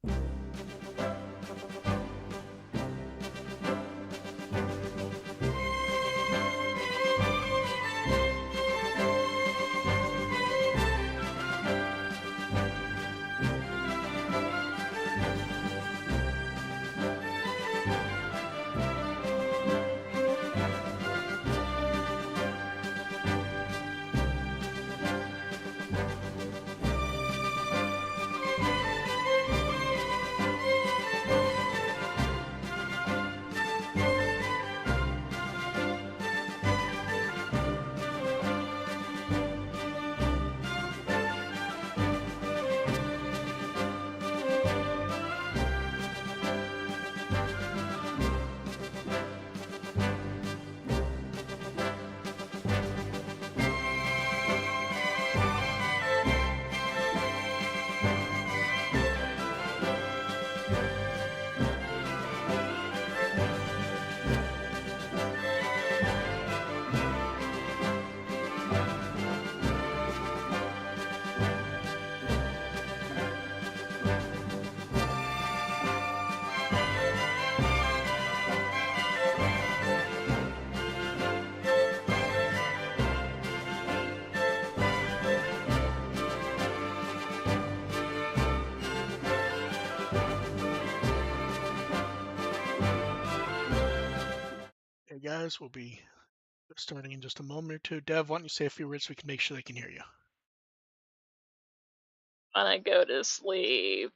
Hey guys, we'll be starting in just a moment or two. Dev, why don't you say a few words so we can make sure they can hear you? Wanna go to sleep.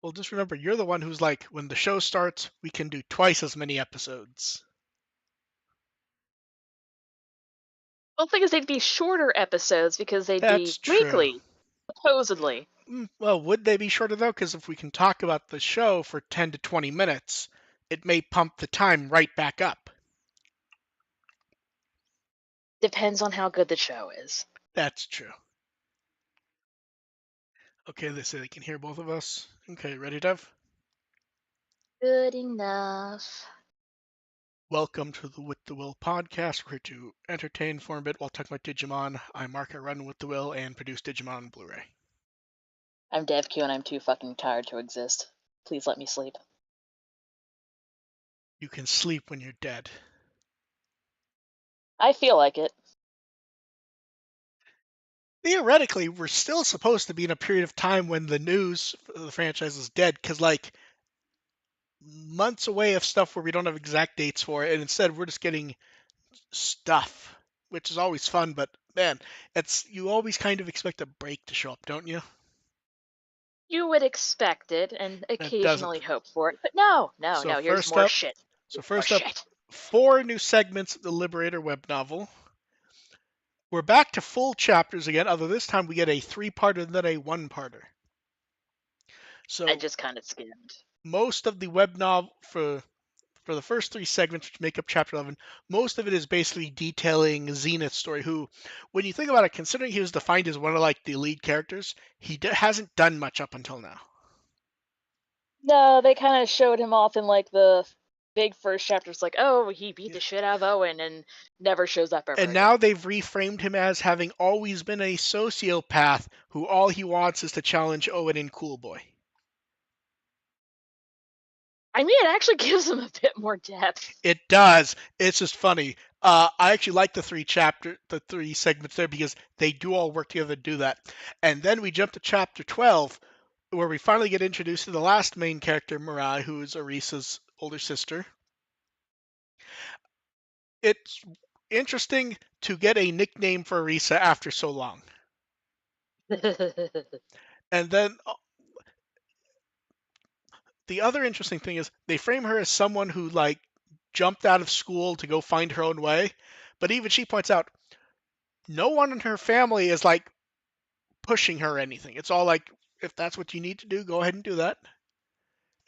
Well, just remember, you're the one who's like, when the show starts, we can do twice as many episodes. Well, the thing is, they'd be shorter episodes because they'd be That's true. weekly, supposedly. Well, would they be shorter though? Because if we can talk about the show for 10 to 20 minutes, it may pump the time right back up. Depends on how good the show is. That's true. Okay, they say they can hear both of us. Okay, ready, Dev? Good enough. Welcome to the WtW podcast. We're here to entertain for a bit while talking about Digimon. I'm Mark, I run WtW and produce Digimon on Blu-ray. I'm DevQ and I'm too fucking tired to exist. Please let me sleep. You can sleep when you're dead. I feel like it. Theoretically, we're still supposed to be in a period of time when the news for the franchise is dead, because like months away of stuff where we don't have exact dates for it, and instead we're just getting stuff, which is always fun. But man, it's you always kind of expect a break to show up, don't you? You would expect it and It occasionally doesn't. hope for it, but no, no, So no, here's first more up, shit. so More first up, shit. 4 new segments of the Liberator web novel. We're back to full chapters again, although this time we get a 3-parter and then a 1-parter. I So just kind of skimmed. most of the web novel for the first 3 segments, which make up chapter 11, most of it is basically detailing Zenith's story, who, when you think about it, considering he was defined as one of like the lead characters, he hasn't done much up until now. No, they kind of showed him off in like the big first chapters, like, oh, he beat Yeah. the shit out of Owen and never shows up ever And again. now they've reframed him as having always been a sociopath who all he wants is to challenge Owen in Cool Boy. I mean, it actually gives him a bit more depth. It does. It's just funny. I actually like the 3 segments there because they do all work together to do that. And then we jump to chapter 12, where we finally get introduced to the last main character, Mirai, who is Arisa's older sister. It's interesting to get a nickname for Arisa after so long. And then the other interesting thing is they frame her as someone who like jumped out of school to go find her own way. But even she points out no one in her family is like pushing her or anything. It's all like, if that's what you need to do, go ahead and do that.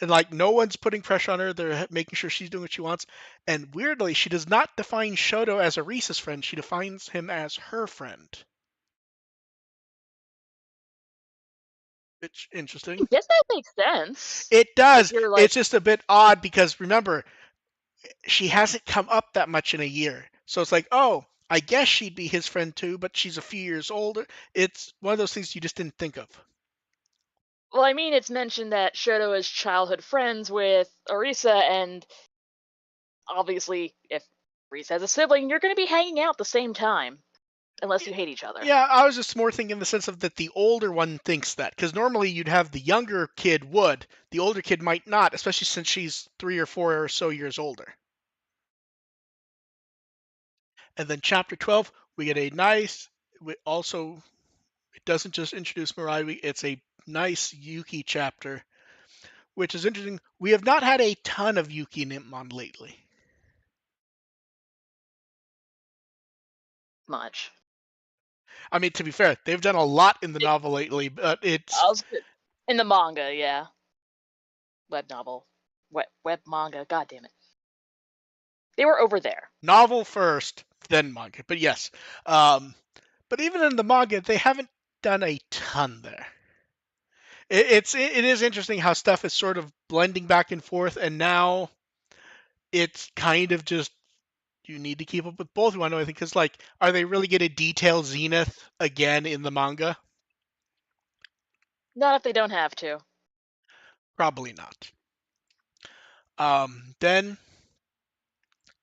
And like, no one's putting pressure on her. They're making sure she's doing what she wants. And weirdly, she does not define Shoto as Arisa's friend. She defines him as her friend. It's I interesting. guess that makes sense. It If does. you're like, It's just a bit odd because remember, she hasn't come up that much in a year. So it's like, oh, I guess she'd be his friend too, but she's a few years older. It's one of those things you just didn't think of. Well, I mean, it's mentioned that Shoto is childhood friends with Orisa, and obviously, if Orisa has a sibling, you're going to be hanging out the same time, unless you hate each other. Yeah, I was just more thinking in the sense of that the older one thinks that, because normally you'd have the younger kid would, the older kid might not, especially since she's 3 or 4 or so years older. And then chapter 12, we get a nice, also, it doesn't just introduce Mirai, it's a nice Yuki chapter, which is interesting. We have not had a ton of Yuki Nimon lately. Much. I mean, to be fair, they've done a lot in the novel lately, but it's I was good. In the manga, yeah. Web novel. Web manga, god damn it. They were over there. novel first, then manga. But yes, but even in the manga, they haven't done a ton there. It is interesting how stuff is sort of blending back and forth, and now it's kind of just you need to keep up with both. You want to know anything? Because like, are they really going to detail Zenith again in the manga? Not if they don't have to. Probably not. Then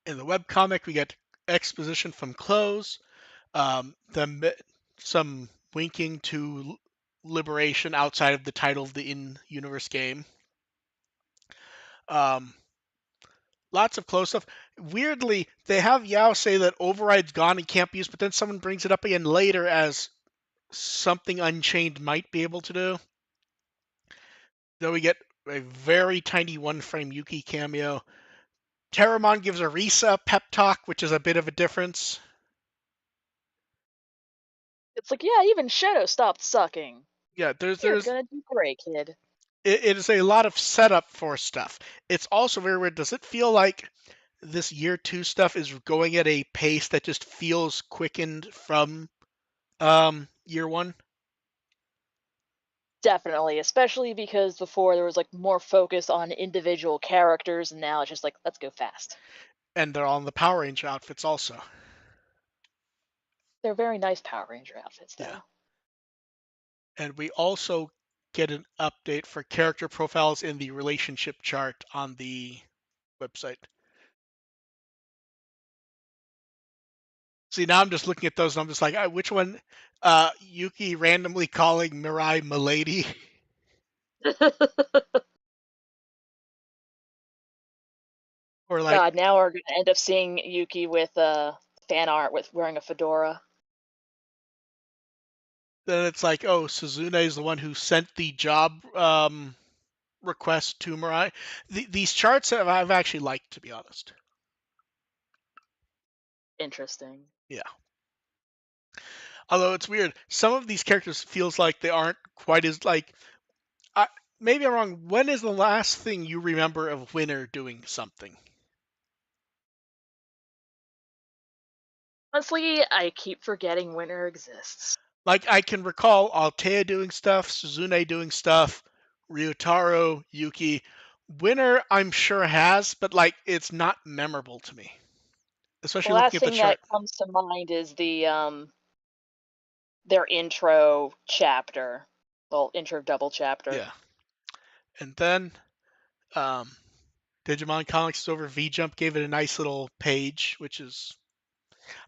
in the webcomic, we get exposition from Close, them some winking to Liberation outside of the title of the in-universe game. Um, lots of close stuff. Weirdly, they have Yao say that Override's gone and can't be used, but then someone brings it up again later as something Unchained might be able to do. Then we get a very tiny one-frame Yuki cameo. Terramon gives Arisa a pep talk, which is a bit of a difference. It's like, yeah, even Shoto stopped sucking. Yeah, You're there's gonna do great, kid. it is a lot of setup for stuff. It's also very weird. Does it feel like this year two stuff is going at a pace that just feels quickened from year one? Definitely, especially because before there was like more focus on individual characters, and now it's just like, let's go fast. And they're all in the Power Ranger outfits also. They're very nice Power Ranger outfits, Yeah. though. And we also get an update for character profiles in the relationship chart on the website. See, now I'm just looking at those and I'm just like, which one? Yuki randomly calling Mirai Milady. Or like, God, now we're gonna end up seeing Yuki with fan art with wearing a fedora. then it's like, oh, Suzune is the one who sent the job request to Mirai. These charts I've actually liked, to be honest. Interesting. Yeah. Although it's weird, some of these characters feels like they aren't quite as like. I, maybe I'm wrong. When is the last thing you remember of Winner doing something? Honestly, I keep forgetting Winter exists. Like I can recall Altea doing stuff, Suzune doing stuff, Ryutaro, Yuki. Winner, I'm sure has, but like it's not memorable to me, The especially looking last at the thing that chart. comes to mind is the their intro chapter. Well, intro double chapter. Yeah, and then um, Digimon Comics is over. V Jump gave it a nice little page, which is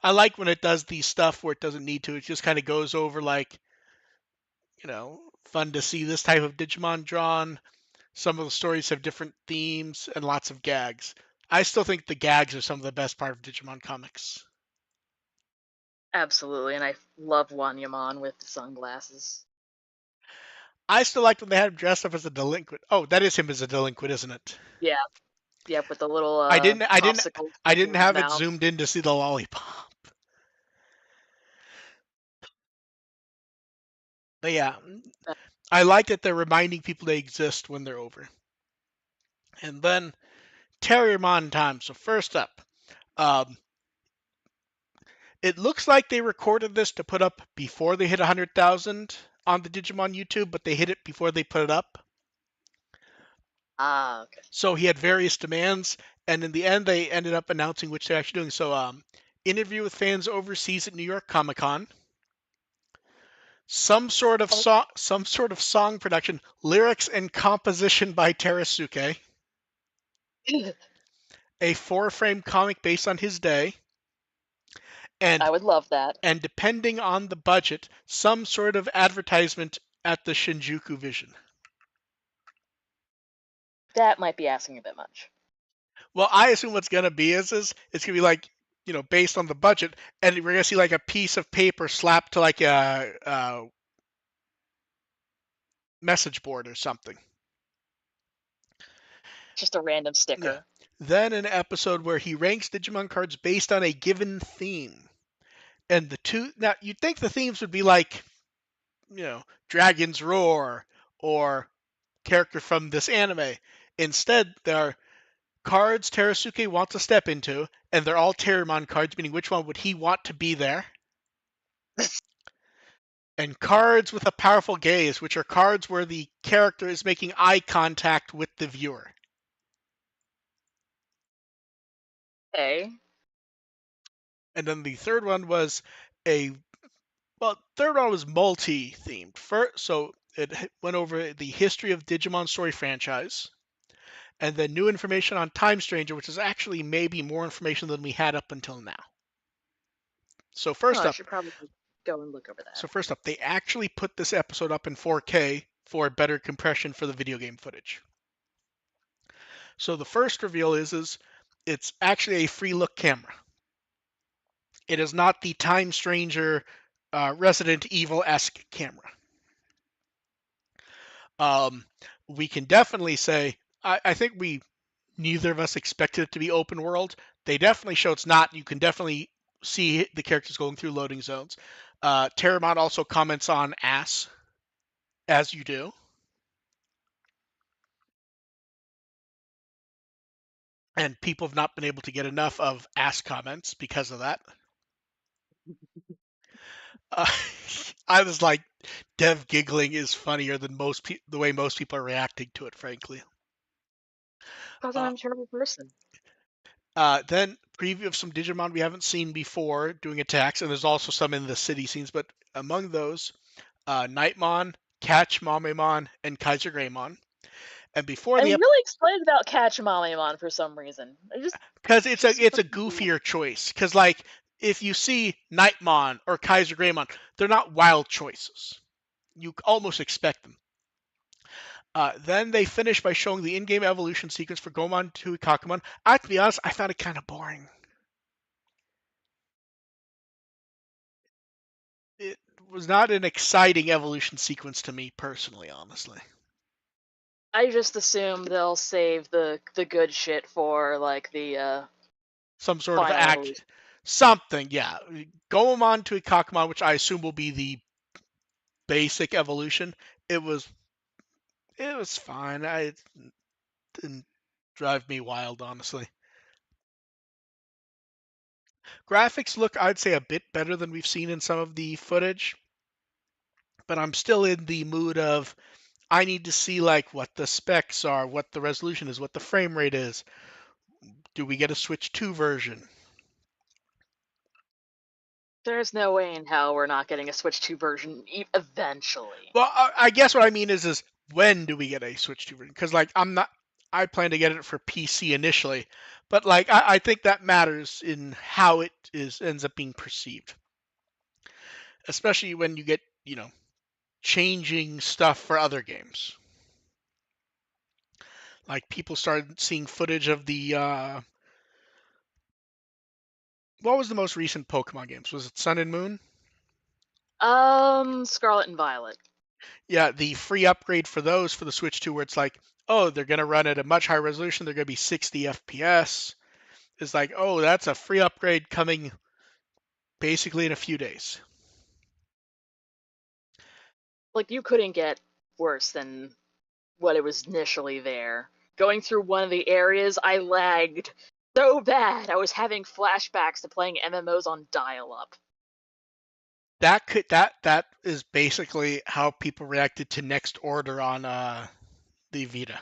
I like when it does the stuff where it doesn't need to. It just kind of goes over like fun to see this type of Digimon drawn. Some of the stories have different themes and lots of gags. I still think the gags are some of the best part of Digimon comics. Absolutely, and I love Wanyamon with the sunglasses. I still liked when they had him dressed up as a delinquent. Oh, that is him as a delinquent, isn't it? Yeah, yeah, with the little I didn't I didn't popsicle I sticking didn't in his have it mouth. zoomed in to see the lollipop. But yeah, Uh, I like that they're reminding people they exist when they're over. And then Terriermon time. So first up, um, it looks like they recorded this to put up before they hit 100,000 on the Digimon YouTube, but they hit it before they put it up. okay. So he had various demands, and in the end, they ended up announcing which they're actually doing. So, interview with fans overseas at New York Comic Con, Oh. some sort of song production, lyrics and composition by Terasuke, a 4-frame comic based on his day, I and would love that. and depending on the budget, some sort of advertisement at the Shinjuku Vision. That might be asking a bit much. Well, I assume what's gonna be is it's gonna be like, based on the budget, and we're gonna see like a piece of paper slapped to like a message board or something. Just a random Yeah. sticker. Then an episode where he ranks Digimon cards based on a given theme. And the two now you'd think the themes would be like, Dragon's Roar or character from this anime. Instead, they're cards Terasuke wants to step into, and they're all Terramon cards, meaning which one would he want to be there. And cards with a powerful gaze, which are cards where the character is making eye contact with the viewer. Okay. And then the third one was a third one was multi-themed. First, so it went over the history of Digimon story franchise, and then new information on Time Stranger, which is actually maybe more information than we had up until now. So Oh, first I up, should probably go and look over that. they actually put this episode up in 4K for better compression for the video game footage. So the first reveal is it's actually a free look camera. It is not the Time Stranger Resident Evil-esque camera. Um, we can definitely say I think we neither of us expected it to be open world. They definitely show it's not. You can definitely see the characters going through loading zones. Terramon also comments on ass, as you do. And people have not been able to get enough of ass comments because of that. Uh, I was like, Dev giggling is funnier than the way most people are reacting to it, frankly. Because Uh, I'm a terrible person. then preview of some Digimon we haven't seen before doing attacks, and there's also some in the city scenes. But among those, Nightmon, Catch Mamemon, and Kaiser Greymon. And before I'm the really excited about Catch Mamemon for some reason. I just because it's a fucking do it. goofier choice. Because like if you see Nightmon or Kaiser Greymon, they're not wild choices. You almost expect them. Then they finish by showing the in-game evolution sequence for Gomon to Kakumon. I have to be honest, I found it kind of boring. It was not an exciting evolution sequence to me personally, honestly. I just assume they'll save the good shit for like the Some sort of final act, evolution. something, yeah. Gomon to Kakumon, which I assume will be the basic evolution. It was it was fine. I didn't drive me wild, honestly. Graphics look, I'd say, a bit better than we've seen in some of the footage, but I'm still in the mood of I need to see like what the specs are, what the resolution is, what the frame rate is. Do we get a Switch 2 version? There's no way in hell we're not getting a Switch 2 version eventually. Well, I guess what I mean is when do we get a Switch 2 version? Because like I plan to get it for PC initially, but like I think that matters in how it is ends up being perceived, especially when you get changing stuff for other games. Like people started seeing footage of the what was the most recent Pokemon games? Was it Sun and Moon? Scarlet and Violet. Yeah, the free upgrade for those for the Switch 2 where it's like, oh, they're going to run at a much higher resolution, they're going to be 60 FPS. Is like, oh, that's a free upgrade coming basically in a few days. Like you couldn't get worse than what it was initially there. Going through one of the areas, I lagged so bad. I was having flashbacks to playing MMOs on dial-up. That is basically how people reacted to Next Order on the Vita.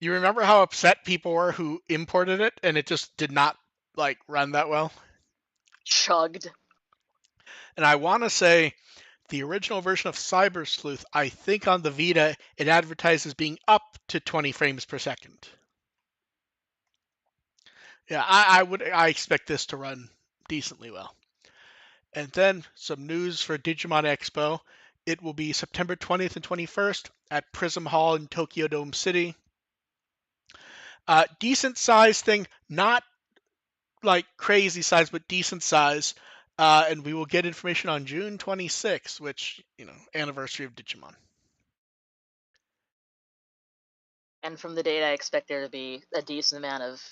You remember how upset people were who imported it and it just did not like run that well? Chugged. And I want to say the original version of Cyber Sleuth, I think on the Vita, it advertises being up to 20 frames per second. Yeah, I expect this to run decently well. And then some news for Digimon Expo. It will be September 20th and 21st at Prism Hall in Tokyo Dome City. Decent size thing, not like crazy size, but decent size. And we will get information on June 26th, which, anniversary of Digimon. And from the date, I expect there to be a decent amount of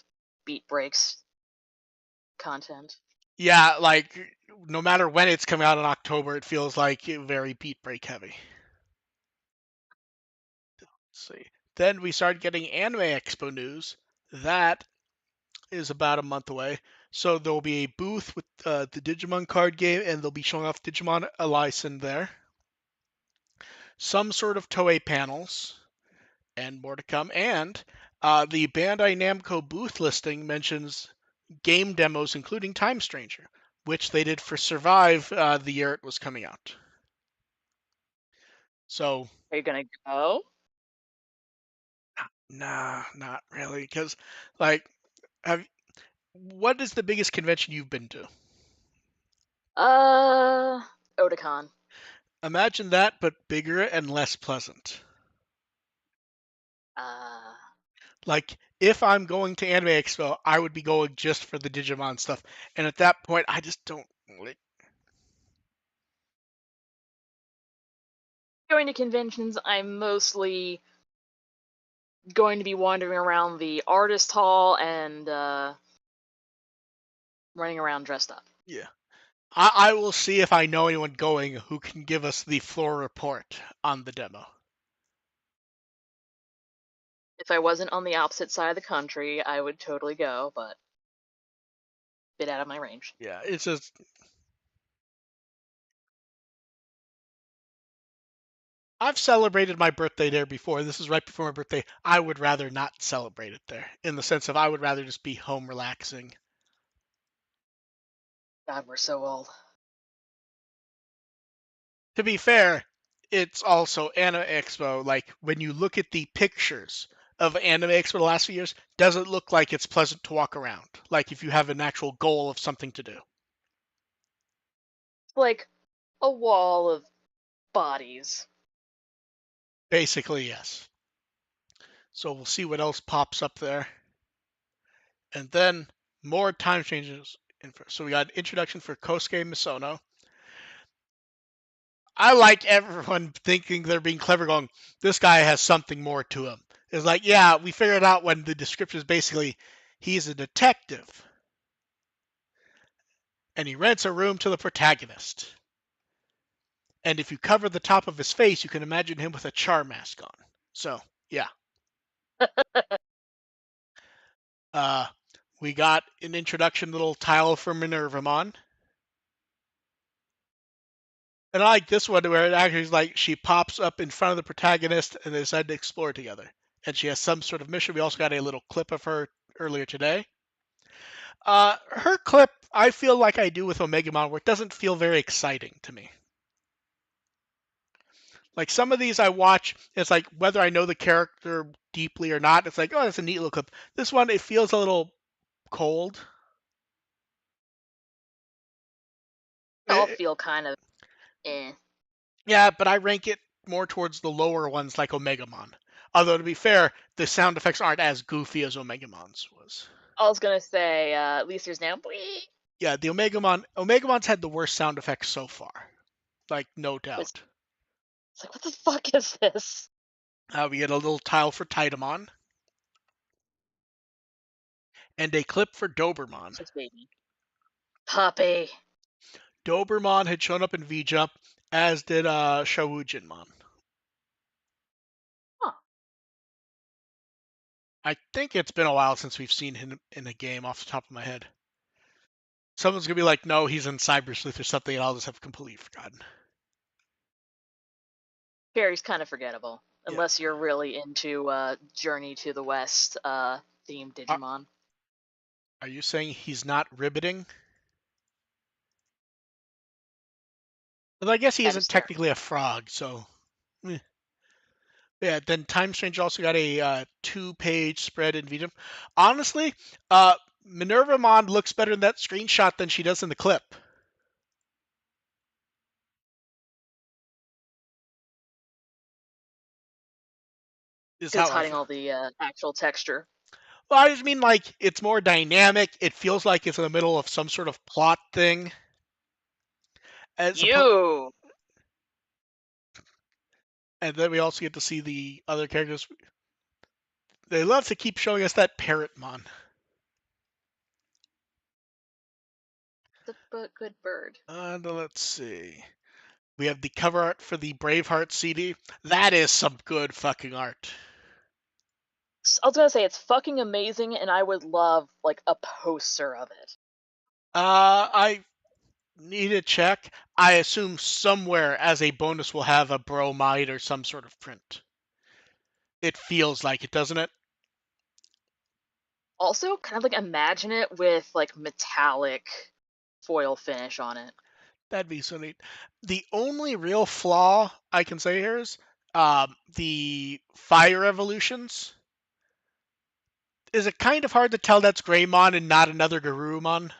beat breaks content. Yeah, like no matter when it's coming out in October, it feels like very beat break heavy. Let's see. Then we started getting Anime Expo news. That is about a month away. So there will be a booth with the Digimon card game, and they'll be showing off Digimon Alicen there. Some sort of Toei panels, and more to come. And the Bandai Namco booth listing mentions game demos, including Time Stranger, which they did for Survive the year it was coming out. So, Are you gonna go? nah, not really, because like, have what is the biggest convention you've been to? Uh, Otakon. Imagine that, but bigger and less pleasant. Uh, Like, if I'm going to Anime Expo, I would be going just for the Digimon stuff. And at that point, I just don't like. going to conventions, I'm mostly going to be wandering around the artist hall and running around dressed up. Yeah. I will see if I know anyone going who can give us the floor report on the demo. If I wasn't on the opposite side of the country, I would totally go, but a bit out of my range. Yeah, it's just. I've celebrated my birthday there before. This is right before my birthday. I would rather not celebrate it there, in the sense of I would rather just be home relaxing. God, we're so old. To be fair, it's also Anime Expo. Like when you look at the pictures of Anime Expo the last few years, doesn't look like it's pleasant to walk around. Like if you have an actual goal of something to do. Like a wall of bodies. Basically, yes. So we'll see what else pops up there. And then more time changes. So we got an introduction for Kosuke Misono. I like everyone thinking they're being clever, going, this guy has something more to him. It's like, yeah, we figured out when the description is basically he's a detective and he rents a room to the protagonist. And if you cover the top of his face, you can imagine him with a char mask on. So, yeah. Uh, we got an introduction little tile for Minervamon. And I like this one where it actually is like she pops up in front of the protagonist and they decide to explore together. And she has some sort of mission. We also got a little clip of her earlier today. Her clip, I feel like I do with Omegamon, where it doesn't feel very exciting to me. Like some of these I watch, it's like whether I know the character deeply or not, it's like, oh, that's a neat little clip. This one, it feels a little cold. They all Eh, feel kind of eh. yeah, but I rank it more towards the lower ones like Omegamon. Although to be fair, the sound effects aren't as goofy as Omegamon's was. I was gonna say, at least there's now. It's Yeah, the Omegamon's had the worst sound effects so far. Like, no doubt. like, what the fuck is this? We get a little tile for Titamon and a clip for Dobermon. Just baby. Puppy. Dobermon had shown up in V-Jump, as did Shawujinmon. Huh. I think it's been a while since we've seen him in a game off the top of my head. Someone's gonna be like, no, he's in Cyber Sleuth or something, and I'll just have completely forgotten. Carrie's kind of forgettable. Yeah. Unless you're really into Journey to the West themed Are, Digimon. are you saying he's not ribbiting? But I guess he That isn't is terrible. technically a frog, so. eh. Yeah, then Time Strange also got a 2-page spread in Vita. Honestly, Minerva Mon looks better in that screenshot than she does in the clip. Is Because it's how I hiding feel. all the actual texture. Well, I just mean like it's more dynamic. It feels like it's in the middle of some sort of plot thing. As opposed, You! and then we also get to see the other characters. They love to keep showing us that Parrotmon. The good bird. Let's see. We have the cover art for the Braveheart CD. That is some good fucking art. I was gonna say it's fucking amazing, and I would love like a poster of it. I need to check. I assume somewhere as a bonus we'll have a bromide or some sort of print. It feels like it, doesn't it? Also, kind of like imagine it with like metallic foil finish on it. That'd be so neat. The only real flaw I can say here is the fire evolutions. Is it kind of hard to tell that's Greymon and not another Garurumon?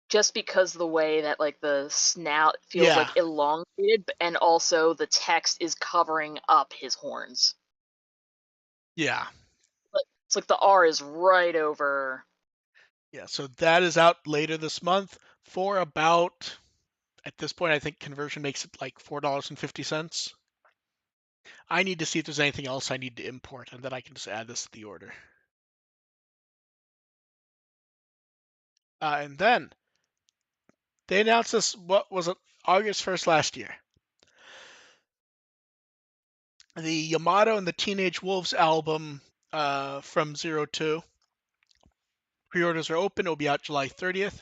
Just because the way that like the snout feels Yeah, like elongated, and also the text is covering up his horns. yeah, It's like the R is right over. yeah. So that is out later this month for about, at this point, I think conversion makes it like $4.50. I need to see if there's anything else I need to import, and then I can just add this to the order. And then they announced this, what was it, August 1st last year. The Yamato and the Teenage Wolves album from Zero Two. Pre-orders are open. It will be out July 30th.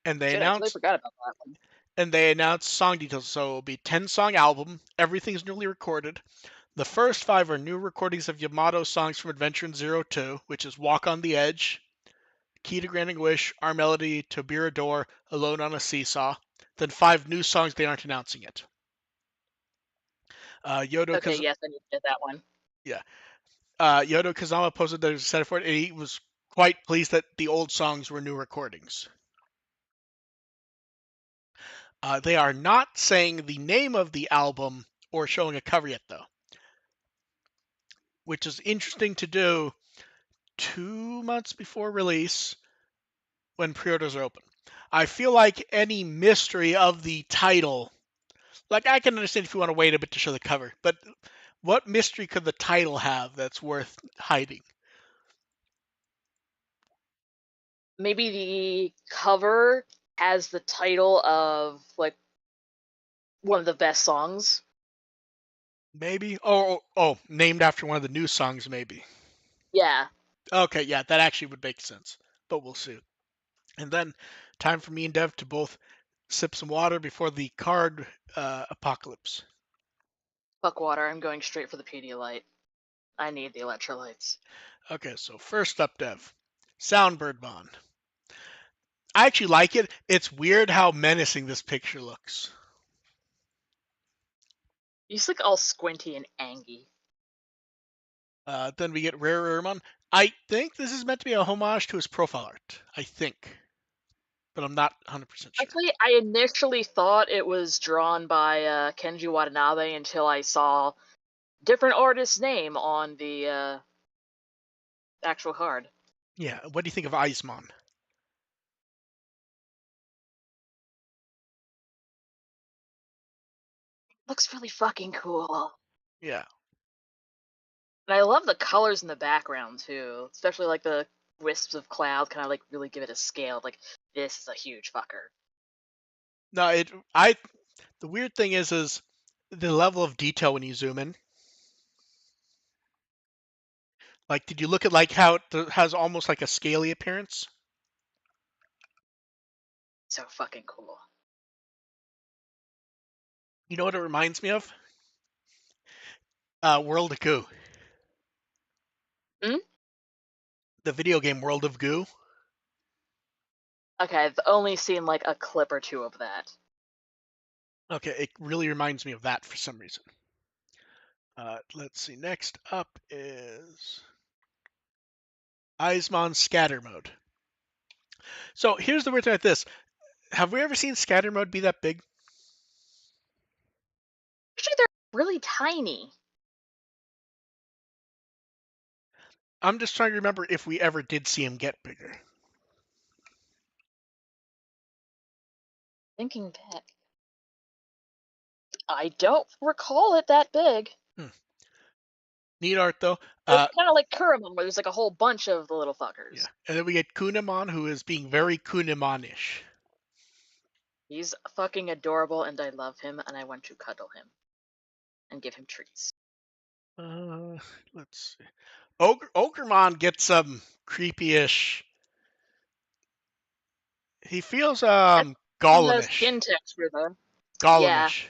And they Shit, I totally announced forgot about that one. song details. So it'll be a 10-song album. Everything's newly recorded. The first 5 are new recordings of Yamato songs from Adventure in Zero Two, which is Walk on the Edge, Key to Granting Wish, Our Melody, To Beer a Door, Alone on a Seesaw. Then 5 new songs they aren't announcing yet. Yodo Okay, Kaz- yes, I need to get that one. yeah. Yodo Kazama posted that he was excited for it, and he was quite pleased that the old songs were new recordings. They are not saying the name of the album or showing a cover yet, though, which is interesting to do 2 months before release when pre-orders are open. I feel like any mystery of the title, like I can understand if you want to wait a bit to show the cover, but what mystery could the title have that's worth hiding? Maybe the cover has the title of like one of the best songs. Maybe. Oh, named after one of the new songs, maybe. Yeah. Okay, yeah, that actually would make sense, but we'll see. And then time for me and Dev to both sip some water before the card apocalypse. Fuck water, I'm going straight for the Pedialyte. I need the electrolytes. Okay, so first up, Dev, Soundbird Bond. I actually like it. It's weird how menacing this picture looks. He's like all squinty and angy. Then we get Rare Ermon. I think this is meant to be a homage to his profile art. I think, but I'm not 100% sure. Actually, I initially thought it was drawn by Kenji Watanabe until I saw different artist's name on the actual card. Yeah, what do you think of Aizmon? Looks really fucking cool. Yeah. And I love the colors in the background too, especially like the wisps of cloud kind of like really give it a scale. Like this is a huge fucker. No, the weird thing is the level of detail when you zoom in. Like, did you look at like how it has almost like a scaly appearance? So fucking cool. You know what it reminds me of? World of Goo, Hmm? the video game World of Goo. Okay, I've only seen like a clip or two of that. Okay, it really reminds me of that for some reason. Let's see. Next up is Eismon Scatter Mode. So here's the weird thing with this. Have we ever seen Scatter Mode be that big? Actually, they're really tiny. I'm just trying to remember if we ever did see him get bigger. Thinking back, I don't recall it that big. Hmm. Neat art though. It's kind of like Kuramon, where there's like a whole bunch of the little Yeah, fuckers. and then we get Kunimon, who is being very Kunimon-ish. He's fucking adorable, and I love him, and I want to cuddle him and give him treats. Uh, let's see. Ogremon gets some creepy-ish. He feels That's the Golemish. skin texture, though. Yeah, Golemish.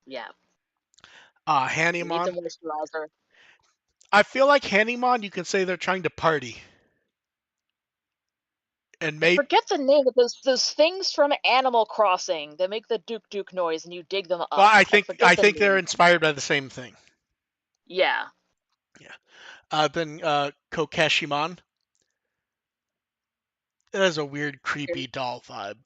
yeah. He needs a Hanimon. moisturizer. I feel like Hanimon, you can say they're trying to party. And I maybe, forget the name of those things from Animal Crossing that make the Duke Duke noise, and you dig them well, up. I I think forget I the think they're name. inspired by the same thing. Yeah, Yeah. Then Kokeshimon. It has a weird, creepy doll vibe.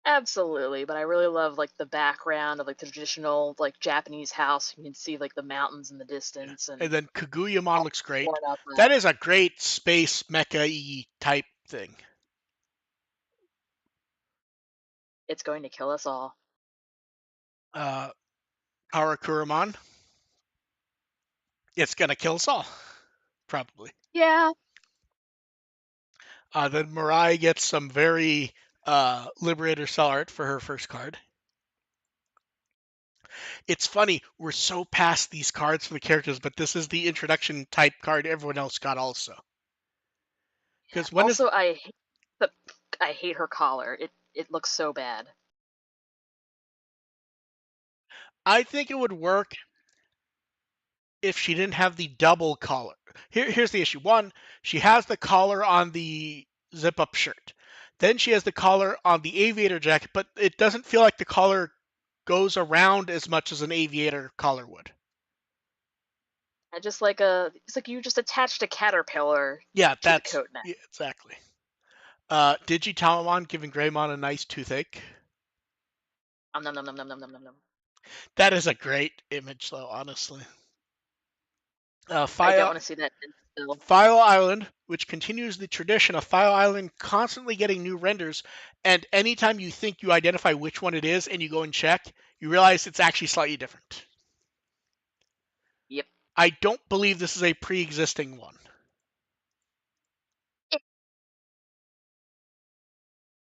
absolutely. But I really love like the background of like the traditional like Japanese house. You can see like the mountains in the Yeah. distance And and then Kaguyamon all looks great. torn up. That is a great space mecha-y type thing. It's going to kill us all. Uh, Harakuramon. It's gonna kill us all, probably. Yeah, Then Mirai gets some very Liberator cell art for her first card. It's funny, we're so past these cards for the characters, but this is the introduction type card everyone else got also. yeah. Because when is Also, the I hate her collar. It looks so bad. I think it would work if she didn't have the double collar. Here's the issue. One, she has the collar on the zip up shirt. Then she has the collar on the aviator jacket, but it doesn't feel like the collar goes around as much as an aviator collar would. I just like a. It's like you just attached a caterpillar Yeah, to the that's coat neck. yeah, exactly. Digitalmon giving Greymon a nice toothache. Nom nom nom nom nom nom nom nom. That is a great image, though, honestly. I don't Fire want to see that still. File Island, which continues the tradition of File Island constantly getting new renders, and anytime you think you identify which one it is and you go and check, you realize it's actually slightly different. Yep. I don't believe this is a pre-existing one.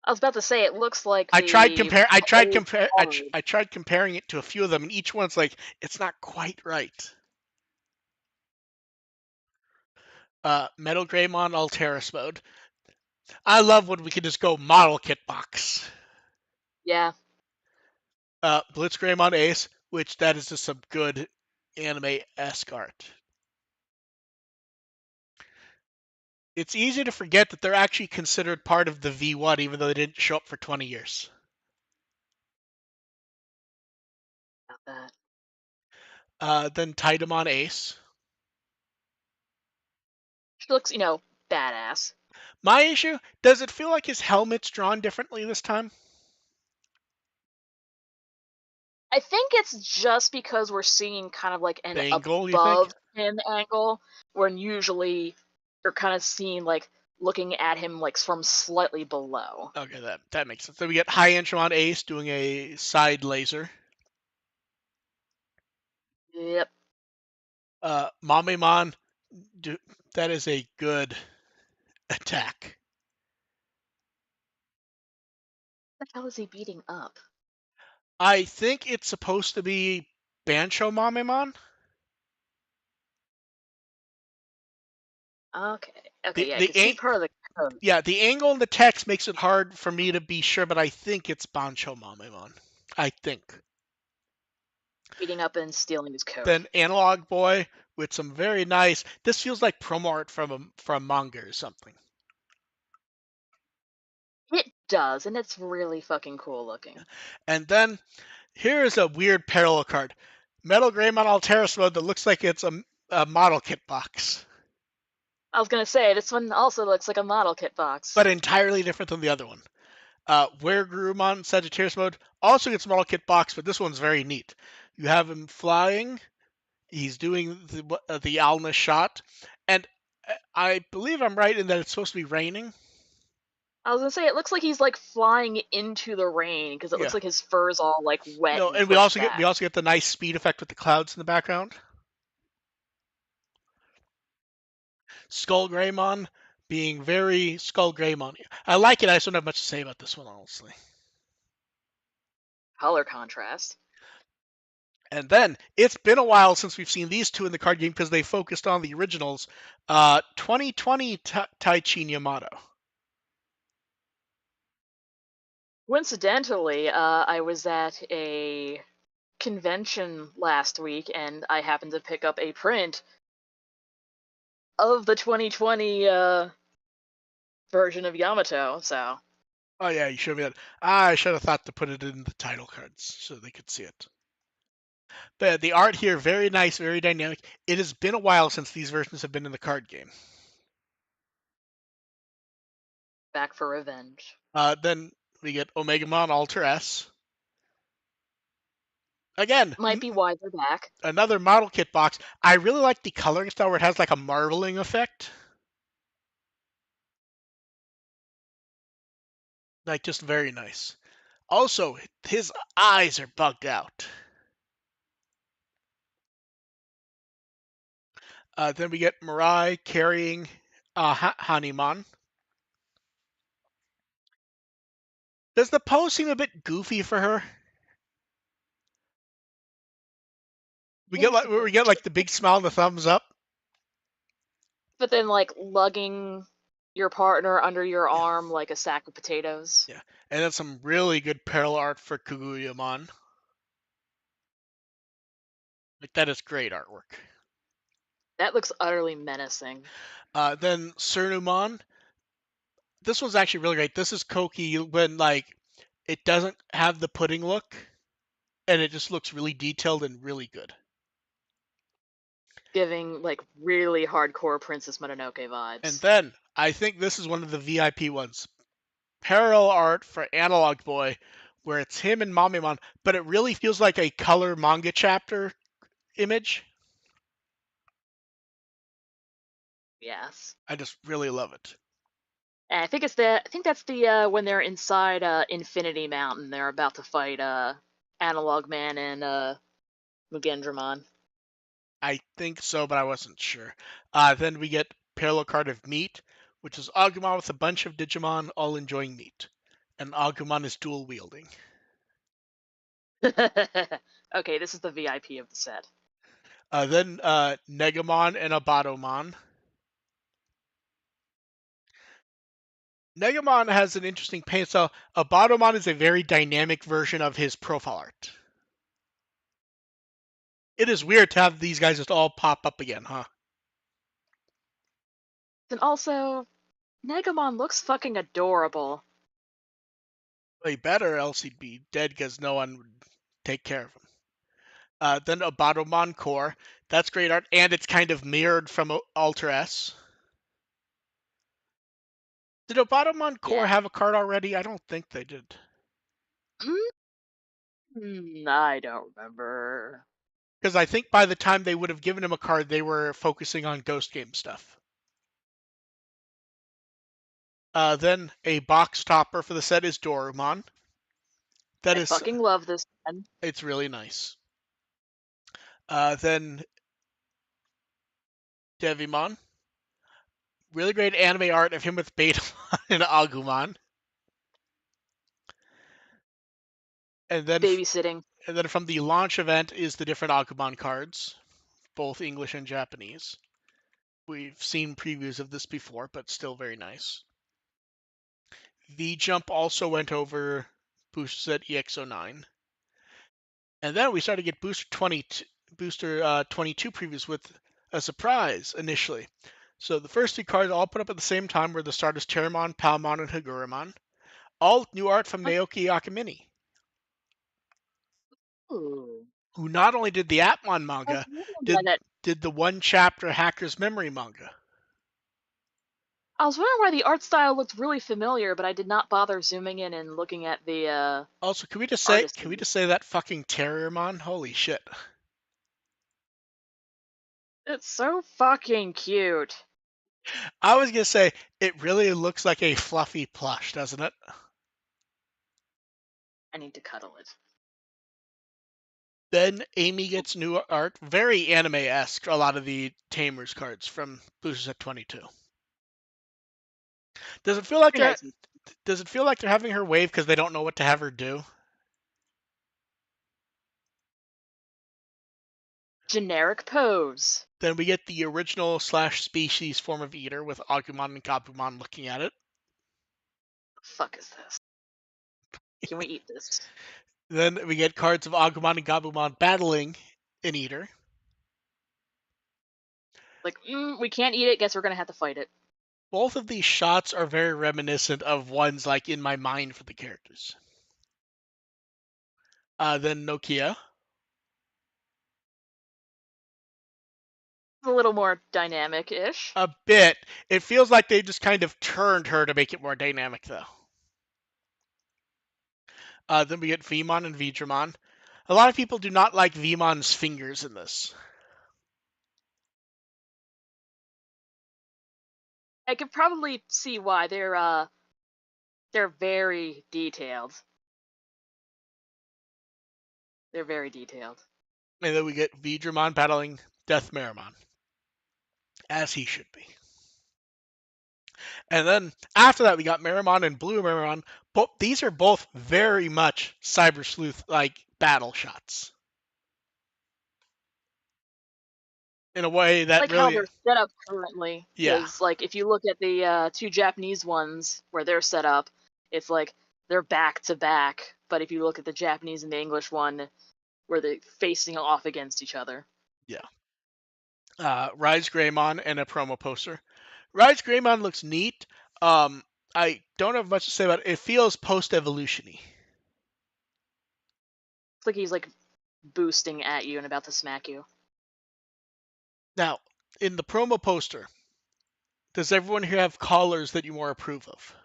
I was about to say it looks like I tried the compare I tried old compare card. I tried comparing it to a few of them, and each one's like it's not quite right. Metal Greymon Alteris mode. I love when we can just go model kit box. Yeah. Blitz Greymon Ace, which that is just some good anime-esque art. It's easy to forget that they're actually considered part of the V1, even though they didn't show up for 20 years. About that. Then Tidamon Ace. She looks, badass. My issue, does it feel like his helmet's drawn differently this time? I think it's just because we're seeing kind of like The an angle, you think? above him angle, when usually you're kind of seeing like looking at him like from slightly below. Okay, that makes sense. Then we get High Entramon Ace doing a side laser. Yep. Mamemon, that is a good attack. What the hell is he beating up? I think it's supposed to be Bancho Mamemon. Okay. Okay, The yeah, I the could see ang- part of the code yeah, the angle in the text makes it hard for me to be sure, but I think it's Bancho Mamemon. I think. beating up and stealing his coat. Then Analog Boy with some very nice. This feels like promo art from manga or something. does, and it's really fucking cool looking. And then here is a weird parallel card. Metal Greymon Alteris mode that looks like it's a model kit box, I was gonna say, this one also looks like a model kit box. but entirely different than the other one. Where Grumon Sagittarius mode also gets a model kit box, but this one's very neat. You have him flying. He's doing the Alna shot, and I believe I'm right in that it's supposed to be raining. I was gonna say, it looks like he's like flying into the rain because it looks Yeah. like his fur's all like wet No, and and pushed we back. also get the nice speed effect with the clouds in the background. Skull Greymon being very Skull Greymon. I like it. I just don't have much to say about this one, honestly. Color contrast. And then it's been a while since we've seen these two in the card game because they focused on the originals. 2020 Taichi Yamato. Coincidentally, I was at a convention last week and I happened to pick up a print of the 2020 version of Yamato, so Oh yeah, you showed me that. I should have thought to put it in the title cards so they could see it. But the art here, very nice, very dynamic. It has been a while since these versions have been in the card game. back for revenge. Then we get Omegamon Alter S. Again, Might be why they're back. another model kit box. I really like the coloring style where it has like a marbling effect. Like just very nice. Also, his eyes are bugged out. Then we get Mirai carrying Hanimon. Does the pose seem a bit goofy for her? Seems a We bit, get like the big smile and the thumbs up. but then like lugging your partner under your Yeah, arm like a sack of potatoes. yeah. And then some really good parallel art for Kaguyamon. Like that is great artwork. That looks utterly menacing. Then Cernumon. This one's actually really great. This is Koki when like it doesn't have the pudding look, and it just looks really detailed and really good. Giving like really hardcore Princess Mononoke And vibes. then I think this is one of the VIP ones. Parallel art for Analog Boy, where it's him and Mamimon, but it really feels like a color manga chapter image. Yes. I just really love it. And I think that's the when they're inside Infinity Mountain, they're about to fight Analog Man and Mugendramon. I think so, but I wasn't sure. Then we get parallel card of Meat, which is Agumon with a bunch of Digimon all enjoying meat. And Agumon is dual wielding. Okay, this is the VIP of the set. Then Negamon and Abatomon. Negamon has an interesting paint style. Abatomon is a very dynamic version of his profile art. It is weird to have these guys just all pop up again, huh? And also, Negamon looks fucking adorable. He better, else he'd be dead because no one would take care of him. Then Abatomon Core. That's great art, and it's kind of mirrored from Alter S. Did Abatomon Core Yeah. have a card already? I don't think they did. I don't remember. Because I think by the time they would have given him a card, they were focusing on Ghost Game stuff. Then a box topper for the set is Dorumon. That I is, fucking love this one. it's really nice. Then Devimon. Really great anime art of him with Betamon and Agumon. And then, Babysitting. and then from the launch event is the different Agumon cards, both English and Japanese. We've seen previews of this before, but still very nice. V Jump also went over Booster Set EX09. And then we started to get Booster 22 previews with a surprise initially. So the first two cards all put up at the same time were the starters Terramon, Palmon, and Higuramon. All new art from Naoki Yakamine, Ooh. who not only did the Atmon I was manga, wondering why did that. did the one chapter Hacker's Memory manga. I was wondering why the art style looked really familiar, but I did not bother zooming in and looking at the Also, artist. can we just say that fucking Terriermon? Holy shit. It's so fucking cute. I was gonna say it really looks like a fluffy plush, doesn't it? I need to cuddle it. Then Amy gets new art, very anime-esque. A lot of the Tamers cards from Boosters at 22. Does it feel like Very they're nice. Does it feel like they're having her wave because they don't know what to have her do? Generic pose. Then we get the original slash species form of Eater with Agumon and Gabumon looking at it. The fuck is this? Can we eat this? Then we get cards of Agumon and Gabumon battling an Eater. Like, we can't eat it. Guess we're gonna have to fight it. Both of these shots are very reminiscent of ones like in my mind for the characters. Then Nokia. It's a little more dynamic-ish. A bit. It feels like they just kind of turned her to make it more dynamic, though. Then we get Vmon and Vidramon. A lot of people do not like Vmon's fingers in this. I could probably see why they're very detailed. They're very detailed. And then we get Vidramon battling Death Meramon, as he should be. And then after that, we got Meramon and Blue Meramon. These are both very much Cyber Sleuth like battle shots in a way that Like how really, they're set up currently, yeah, because like if you look at the two Japanese ones where they're set up, it's like they're back to back. But if you look at the Japanese and the English one, where they're facing off against each other. yeah. Rise Greymon and a promo poster. Rise Greymon looks neat. Um, I don't have much to say about it. It feels post-evolutiony. It's like he's like boosting at you and about to smack you. Now, in the promo poster, does everyone here have collars that you more approve of?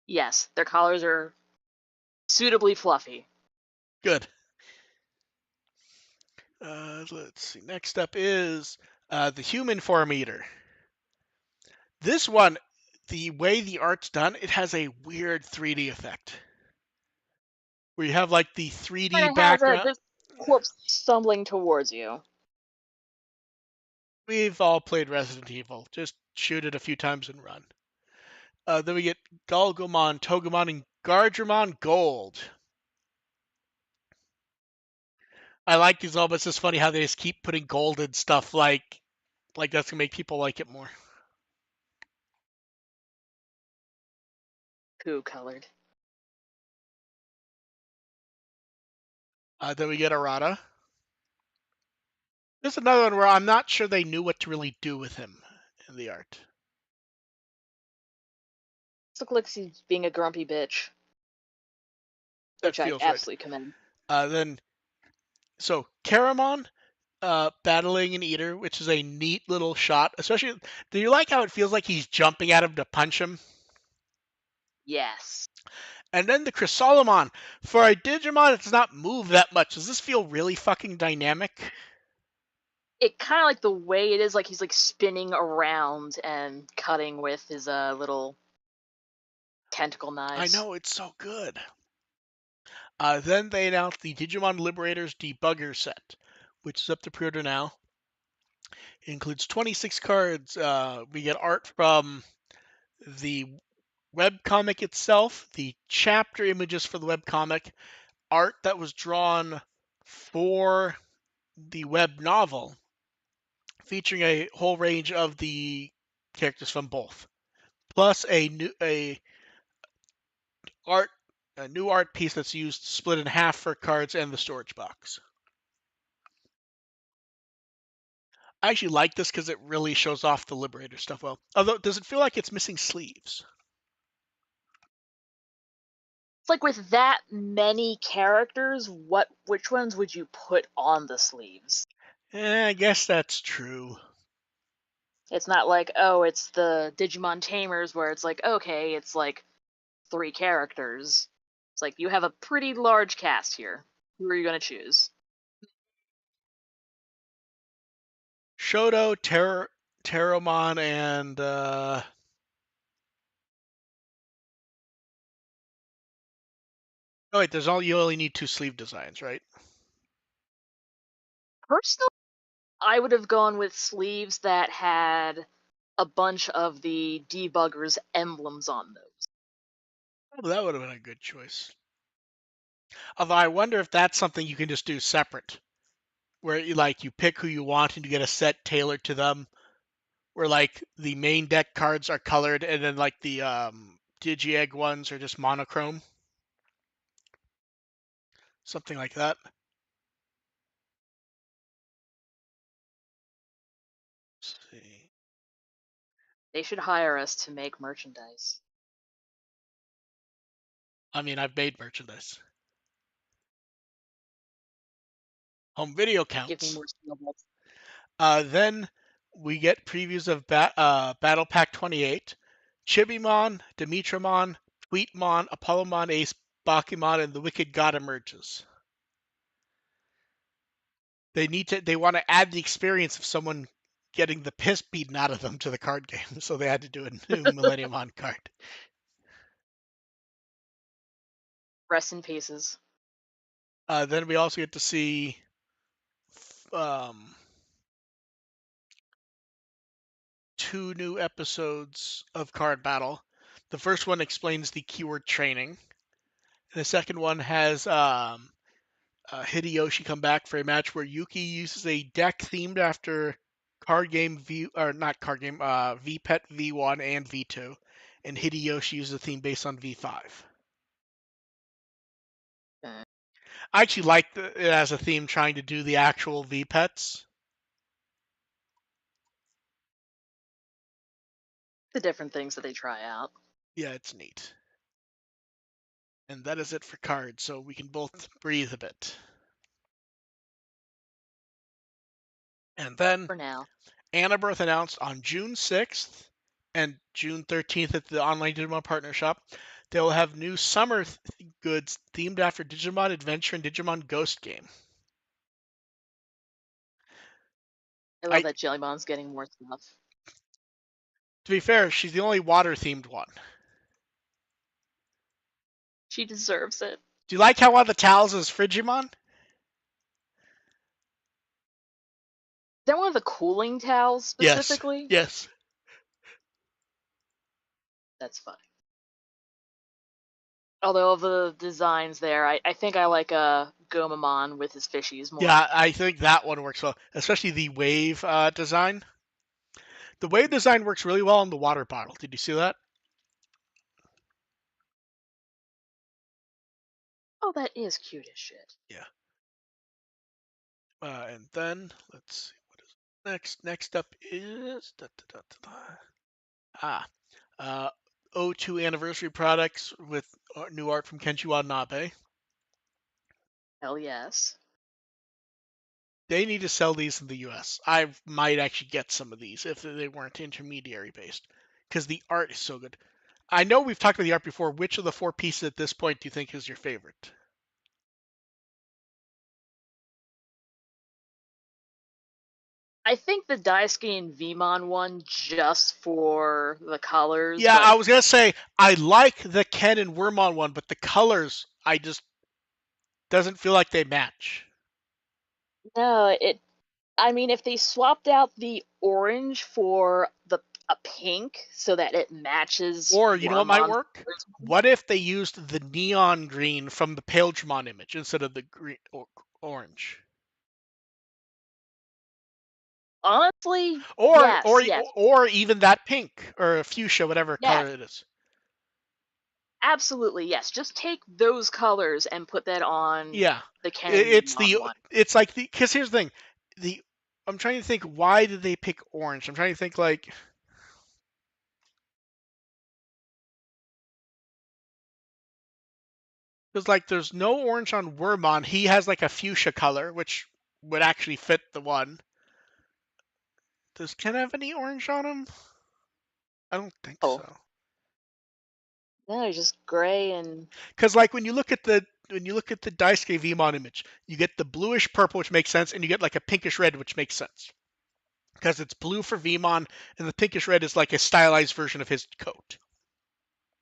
Yes, their collars are suitably fluffy. Good. Let's see. Next up is the human form eater. This one, the way the art's done, it has a weird 3D effect. Where you have like the 3D And it has background. this corpse stumbling towards you. We've all played Resident Evil. Just shoot it a few times and run. Then we get Galgomon, Togemon, and Gardramon Gold. I like these all, but it's just funny how they just keep putting gold in stuff like that's gonna make people like it more. Goo colored. Then we get Arata. There's another one where I'm not sure they knew what to really do with him in the art. This looks like he's being a grumpy bitch, That which I feels right. absolutely commend. Then so Caramon battling an eater, which is a neat little shot. Especially, do you like how it feels like he's jumping at him to punch him? Yes. And then the Chrysalimon. For a Digimon, it does not move that much. Does this feel really fucking dynamic? It kind of like the way it is, like he's like spinning around and cutting with his little tentacle I knives. know, it's so good. Then they announced the Digimon Liberator's Debugger set, which is up to pre-order now. It includes 26 cards. We get art from the webcomic itself, the chapter images for the webcomic, art that was drawn for the web novel, featuring a whole range of the characters from both, plus art a new art piece that's used split in half for cards and the storage box. I actually like this because it really shows off the Liberator stuff well. Although, does it feel like it's missing sleeves? It's like with that many characters, which ones would you put on the sleeves? I guess that's true. It's not like, oh, it's the Digimon Tamers where it's like, okay, it's like 3 characters. It's like you have a pretty large cast here. Who are you gonna choose? Shoto, Terramon, and oh wait, you only need 2 sleeve designs, right? Personally, I would have gone with sleeves that had a bunch of the debuggers emblems on those. Oh, that would have been a good choice. Although I wonder if that's something you can just do separate, where you pick who you want and you get a set tailored to them, where like the main deck cards are colored and then like the Digi-Egg ones are just monochrome, something like that. Let's see. They should hire us to make merchandise. I mean, I've made merchandise. Home video Give me counts. more snowballs. Then we get previews of Battle Pack 28, Chibimon, Dimitramon, Tweetmon, Apollomon, Ace, Bakimon, and the Wicked God emerges. They want to add the experience of someone getting the piss beaten out of them to the card game, so they had to do a new Millenniumon card. Rest in pieces. Then we also get to see um, 2 new episodes of Card Battle. The first one explains the keyword training. And the second one has Hideyoshi come back for a match where Yuki uses a deck themed after card game V or not card game VPET V1 and V2, and Hideyoshi uses a theme based on V5. Uh, I actually like it as a theme trying to do the actual VPETs. the different things that they try out. Yeah, it's neat. And that is it for cards, so we can both breathe a bit. And then For now. Annabirth announced on June 6th and June 13th at the online Digimon Partner Shop. They will have new summer goods themed after Digimon Adventure and Digimon Ghost game. I love I, that Jellymon's getting more stuff. to be fair, she's the only water themed one. She deserves it. Do you like how one of the towels is Frigimon? Is that one of the cooling towels Yes, specifically? yes. That's funny. Although of the designs there, I think I like Gomamon with his fishies more. Yeah, I think that one works well, especially the wave design. The wave design works really well on the water bottle. Did you see that? Oh, that is cute as shit. Yeah. And then let's see what is next. Next up is uh, O2 anniversary products with new art from Kenshi Watanabe. Hell yes. They need to sell these in the U.S. I might actually get some of these if they weren't intermediary based, because the art is so good. I know we've talked about the art before. Which of the 4 pieces at this point do you think is your favorite? I think the Daisuke and Vmon one just for the colors, Yeah, but I was gonna say I like the Ken and Wormon one, but the colors I just doesn't feel like they match. no, I mean, if they swapped out the orange for a pink so that it matches Or you know what might Wormon's work? What if they used the neon green from the Paledramon image instead of the green or orange? honestly, Or yes, or yes, or even that pink or fuchsia, whatever color yes, it is. absolutely, yes. Just take those colors and put that on Yeah, the Ken and it's Vmon the one. it's like the because here's the thing, the I'm trying to think, why did they pick orange? I'm trying to think like, because like there's no orange on Wormon. He has like a fuchsia color, which would actually fit the one. Does Ken have any orange on him? I don't think Oh, so. no, he's just gray and Because like when you look at the Daisuke Vmon image, you get the bluish purple, which makes sense, and you get like a pinkish red, which makes sense. Because it's blue for Vmon, and the pinkish red is like a stylized version of his coat.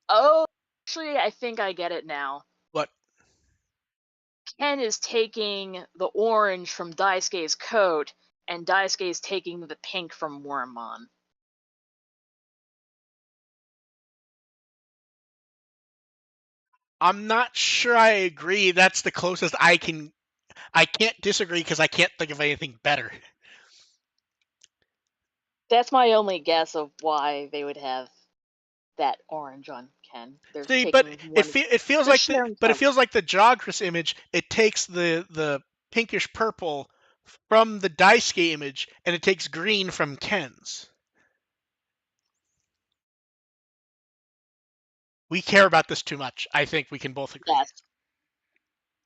oh, actually, I think I get it now. But Ken is taking the orange from Daisuke's coat, and Daisuke is taking the pink from Wormmon. I'm not sure I agree. That's the closest I can. I can't disagree because I can't think of anything better. That's my only guess of why they would have that orange on Ken. They're See, but taking it one, it feels they're like the sharing but it color. feels like the Jogris image. It takes the pinkish purple from the Daisuke image, and it takes green from Ken's. We care about this too much. I think we can both agree. Yes,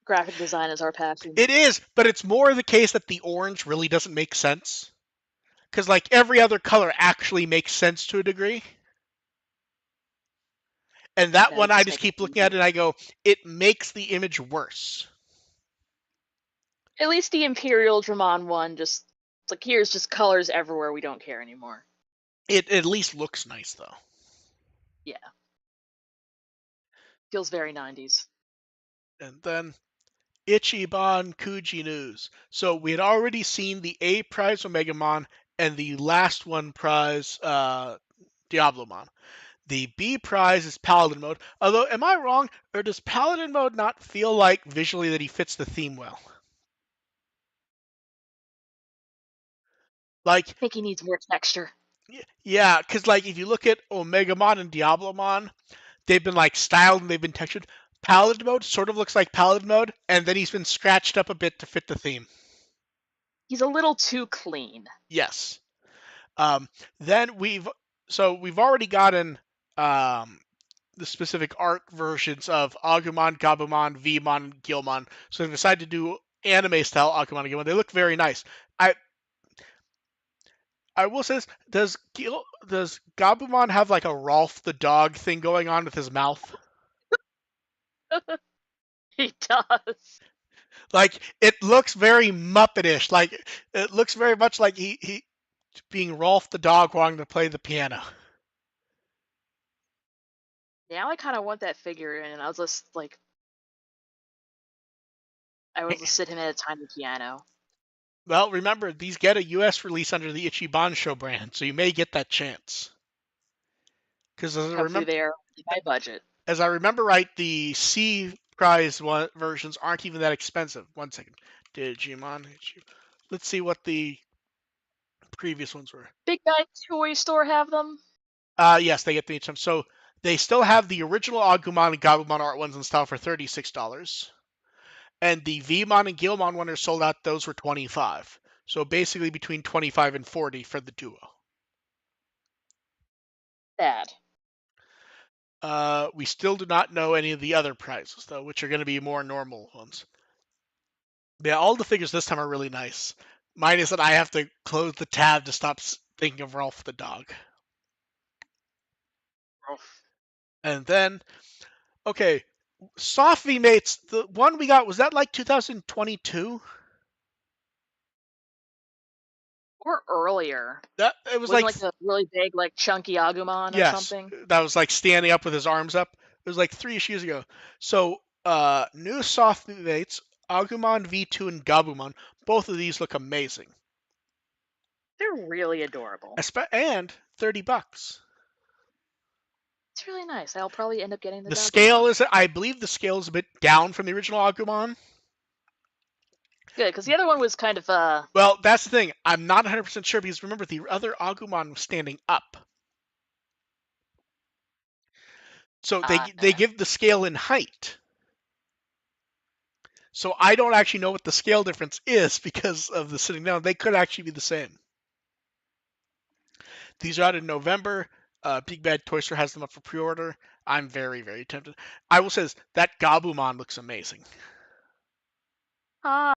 graphic design is our passion. It is, but it's more the case that the orange really doesn't make sense. Because like every other color actually makes sense to a degree. And that Now we one I just just make it keep looking at easy. it and I go, it makes the image worse. At least the Imperial Dramon one just, it's like, here's just colors everywhere, we don't care anymore. It at least looks nice though. Yeah, feels very 90s. And then Ichiban Kuji news. So we had already seen the A prize Omegamon and the last one prize Diablomon. The B prize is Paladin mode. Although, am I wrong, or does Paladin mode not feel like visually that he fits the theme well? Like, I think he needs more texture. yeah, because like if you look at Omegamon and Diablomon, they've been like styled and they've been textured. Paladin mode sort of looks like Paladin mode, and then he's been scratched up a bit to fit the theme. He's a little too clean. Yes. Um, then we've already gotten um, the specific arc versions of Agumon, Gabumon, Vmon, and Gilmon. So they've decided to do anime style Agumon and Gilmon. They look very nice. I I will say this: does Gabumon have like a Rolf the dog thing going on with his mouth? He does. Like it looks very Muppetish. Like it looks very much like he being Rolf the dog wanting to play the piano. Now I kind of want that figure, and I will just sit him at a tiny piano. Well, remember these get a U.S. release under the Ichiban Show brand, so you may get that chance. Because Hopefully they are in my budget. as I remember right, the C prize versions aren't even that expensive. One second, Digimon. Let's see what the previous ones were. Big Guy Toy Store have them? Yes, they get the HM. So they still have the original Agumon and Gabumon art ones in style for $36, and the Vmon and Gilmon one are sold out. Those were 25. So basically between 25 and 40 for the duo. Bad. We still do not know any of the other prizes though, which are going to be more normal ones. Yeah, all the figures this time are really nice. Mine is that I have to close the tab to stop thinking of Rolf the dog. And then, okay, Soft V Mates, the one we got, was that like 2022? Or earlier. That it was Wasn't like like a really big, like chunky Agumon or yes, something? that was like standing up with his arms up. It was like 3 issues ago. So, new Soft V Mates, Agumon V2 and Gabumon, both of these look amazing. They're really adorable. And $30. It's really nice. I'll probably end up getting the The scale Gabumon. is, I believe, the scale is a bit down from the original Agumon. Good, because the other one was kind of Well, that's the thing. I'm not 100% sure because remember the other Agumon was standing up. So they no. give the scale in height. So I don't actually know what the scale difference is because of the sitting down. They could actually be the same. These are out in November. Big Bad Toy Store has them up for pre-order. I'm very, very tempted. I will say this, that Gabumon looks amazing. Ah,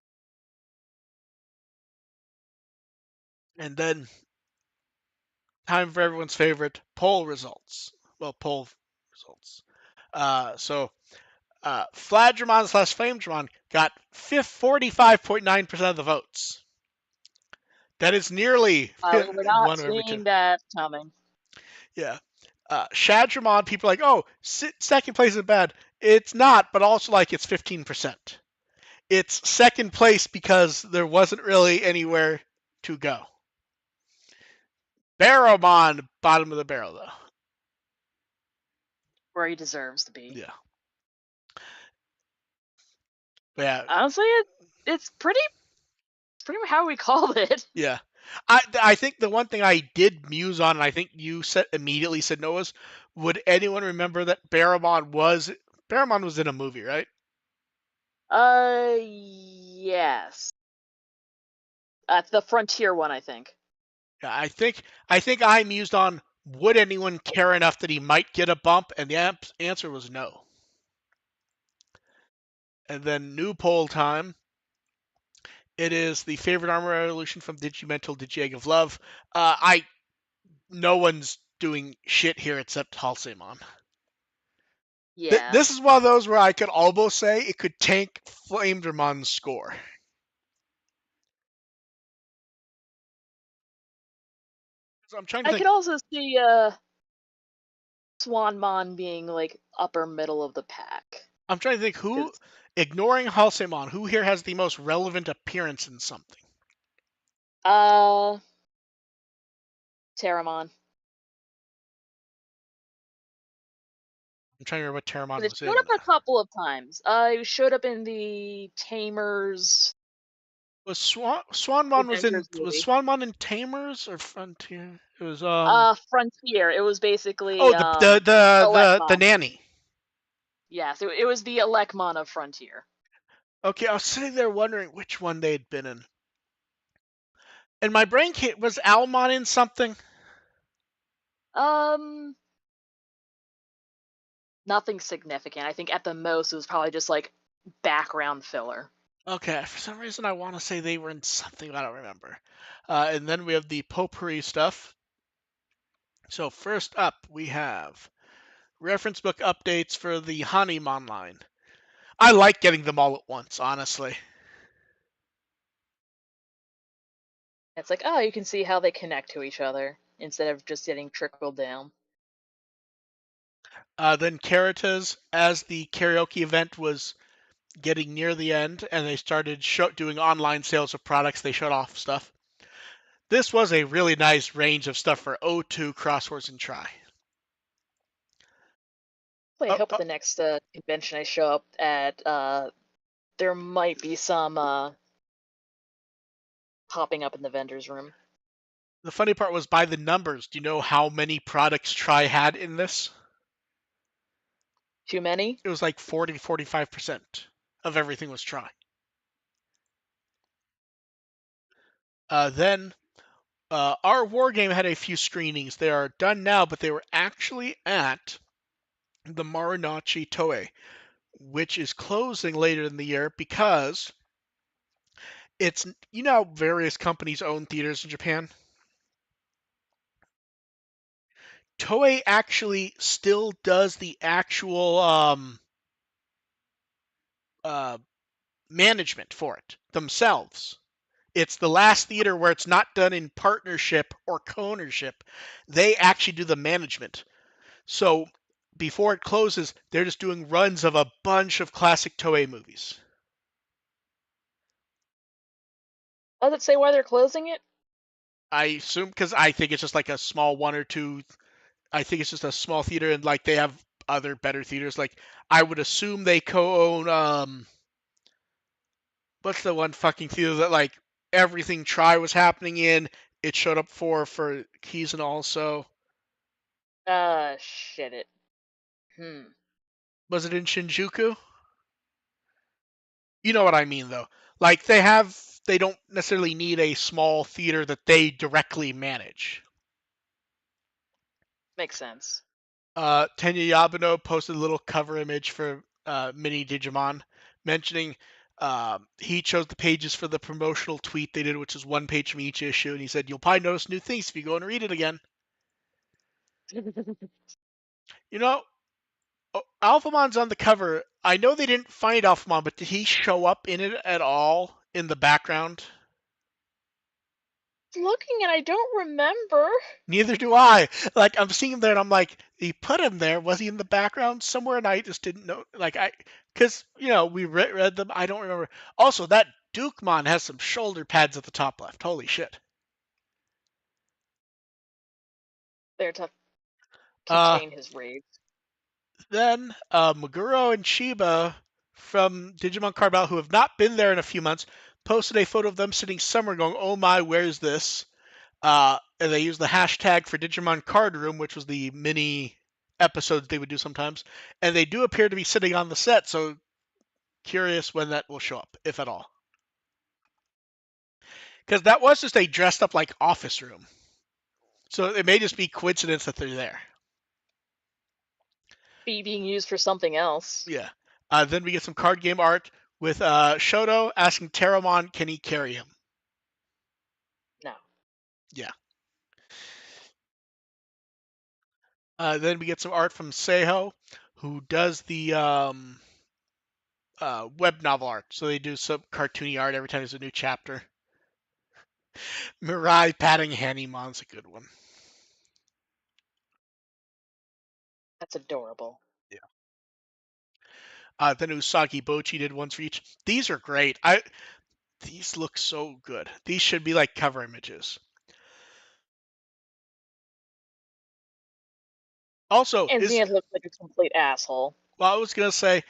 And then time for everyone's favorite poll results. Well, poll results. Fladramon/Flamedramon got 45.9% of the votes. That is nearly we were not one over two. seeing that coming. Yeah. Shadramon, people are like, oh, second place is bad. It's not, but also like it's 15%. It's second place because there wasn't really anywhere to go. Barrowmon, bottom of the barrel though. Where he deserves to be. Yeah. Yeah. Honestly, it's pretty much how we called it. Yeah. I think the one thing I did muse on, and I think you immediately said no, was would anyone remember that Barrowmon was in a movie, right? Yes. The Frontier one, I think. Yeah, I think I mused on would anyone care enough that he might get a bump, and the answer was no. And then new poll time. It is the favorite armor evolution from Digimental Digiegg of Love. I No one's doing shit here except Halcyon. Yeah. This is one of those where I could almost say it could tank Flamedramon's score. So I'm trying to I think. could also see Swanmon being like upper middle of the pack. I'm trying to think who, Because ignoring Halcyon, who here has the most relevant appearance in something. uh Terramon. I'm trying to remember what Terramon It was showed in. up a couple of times. It showed up in the Tamers Was Swanmon Adventures was movie. Swanmon in Tamers or Frontier? It was Frontier. It was oh basically the Elecmon. nanny. Yes, it was the Elecmon of Frontier. Okay, I was sitting there wondering which one they had been in. And my brain was Almon in something? Um, Nothing significant. I think at the most it was probably just like background filler. Okay, for some reason I want to say they were in something, I don't remember. And then we have the potpourri stuff. So first up, we have reference book updates for the Hanimon line. I like getting them all at once, honestly. It's like, oh, you can see how they connect to each other instead of just getting trickled down. Then Caritas, as the karaoke event was getting near the end and they started doing online sales of products, they shut off stuff. This was a really nice range of stuff for O2, Crosswords, and Try. I Oh, hope oh, the next convention I show up at, there might be some popping up in the vendor's room. the funny part was by the numbers. Do you know how many products Try had in this? Too many? It was like 45% of everything was Try. Then our war game had a few screenings. They are done now, but they were actually at the Marunouchi Toei, which is closing later in the year because it's how various companies own theaters in Japan. Toei actually still does the actual uh, management for it themselves. It's the last theater where it's not done in partnership or co-ownership. They actually do the management. So before it closes, they're just doing runs of a bunch of classic Toei movies. Does it say why they're closing it? I assume because I think it's just like a small one or two. I think it's just a small theater, and like they have other better theaters. Like I would assume they co-own what's the one fucking theater that like everything Try was happening in? It showed up for Keys and also Shit it. Hmm. was it in Shinjuku? You know what I mean, though. Like they don't necessarily need a small theater that they directly manage. Makes sense. Tenya Yabano posted a little cover image for Mini Digimon, mentioning he chose the pages for the promotional tweet they did, which is one page from each issue, and he said, "You'll probably notice new things if you go and read it again." You know, Alphamon's on the cover. I know they didn't find Alphamon, but did he show up in it at all in the background? Looking and I don't remember. Neither do I. Like I'm seeing him there, and I'm like, he put him there. Was he in the background somewhere? And I just didn't know. Because we read them. I don't remember. Also, that Dukemon has some shoulder pads at the top left. Holy shit. There to Uh, contain his rage. then Meguro and Shiba from Digimon Card Battle, who have not been there in a few months, posted a photo of them sitting somewhere, going, "Oh my, where's this?" And they used the hashtag for Digimon Card Room, which was the mini episodes they would do sometimes. And they do appear to be sitting on the set, so curious when that will show up, if at all. Because that was just a dressed up like office room. So it may just be coincidence that they're there. Being used for something else. Yeah. Then we get some card game art with Shoto asking Terramon, can he carry him? No. Yeah. Then we get some art from Seiho, who does the web novel art. So they do some cartoony art every time there's a new chapter. Mirai patting Hanimon's a good one. That's adorable. Yeah. Then Usagi Bochi did ones for each. These are great. These look so good. These should be like cover images. Also, And Zenith looks like a complete asshole. I was gonna say,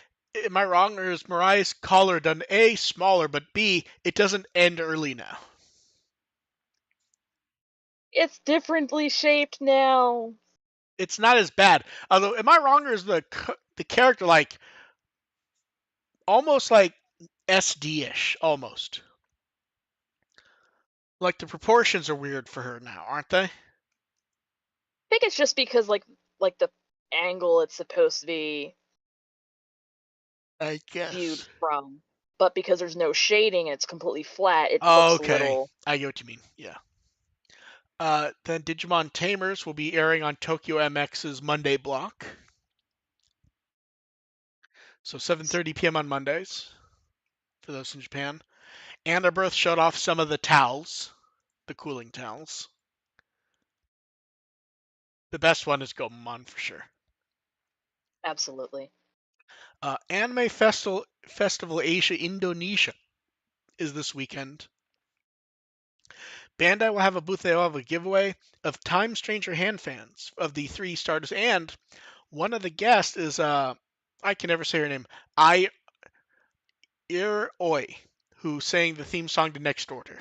am I wrong, or is Mirai's collar done A, smaller, but B, it doesn't end early now? It's differently shaped now. It's not as bad. Although, am I wrong, or is the character like almost like SD-ish, almost? Like the proportions are weird for her now, aren't they? I think it's just because like the angle it's supposed to be I viewed guess. from. But because there's no shading and it's completely flat, it Oh, looks a okay. little. I get what you mean. Yeah. Then Digimon Tamers will be airing on Tokyo MX's Monday block. So 7:30 p.m. on Mondays for those in Japan. And our birth showed off some of the towels, the cooling towels. The best one is Gomamon for sure. Absolutely. Anime Festival Asia Indonesia is this weekend. Bandai will have a booth. They will have a giveaway of Time Stranger Hand fans of the three starters, and one of the guests is I can never say her name. I Oi, who sang the theme song to Next Order.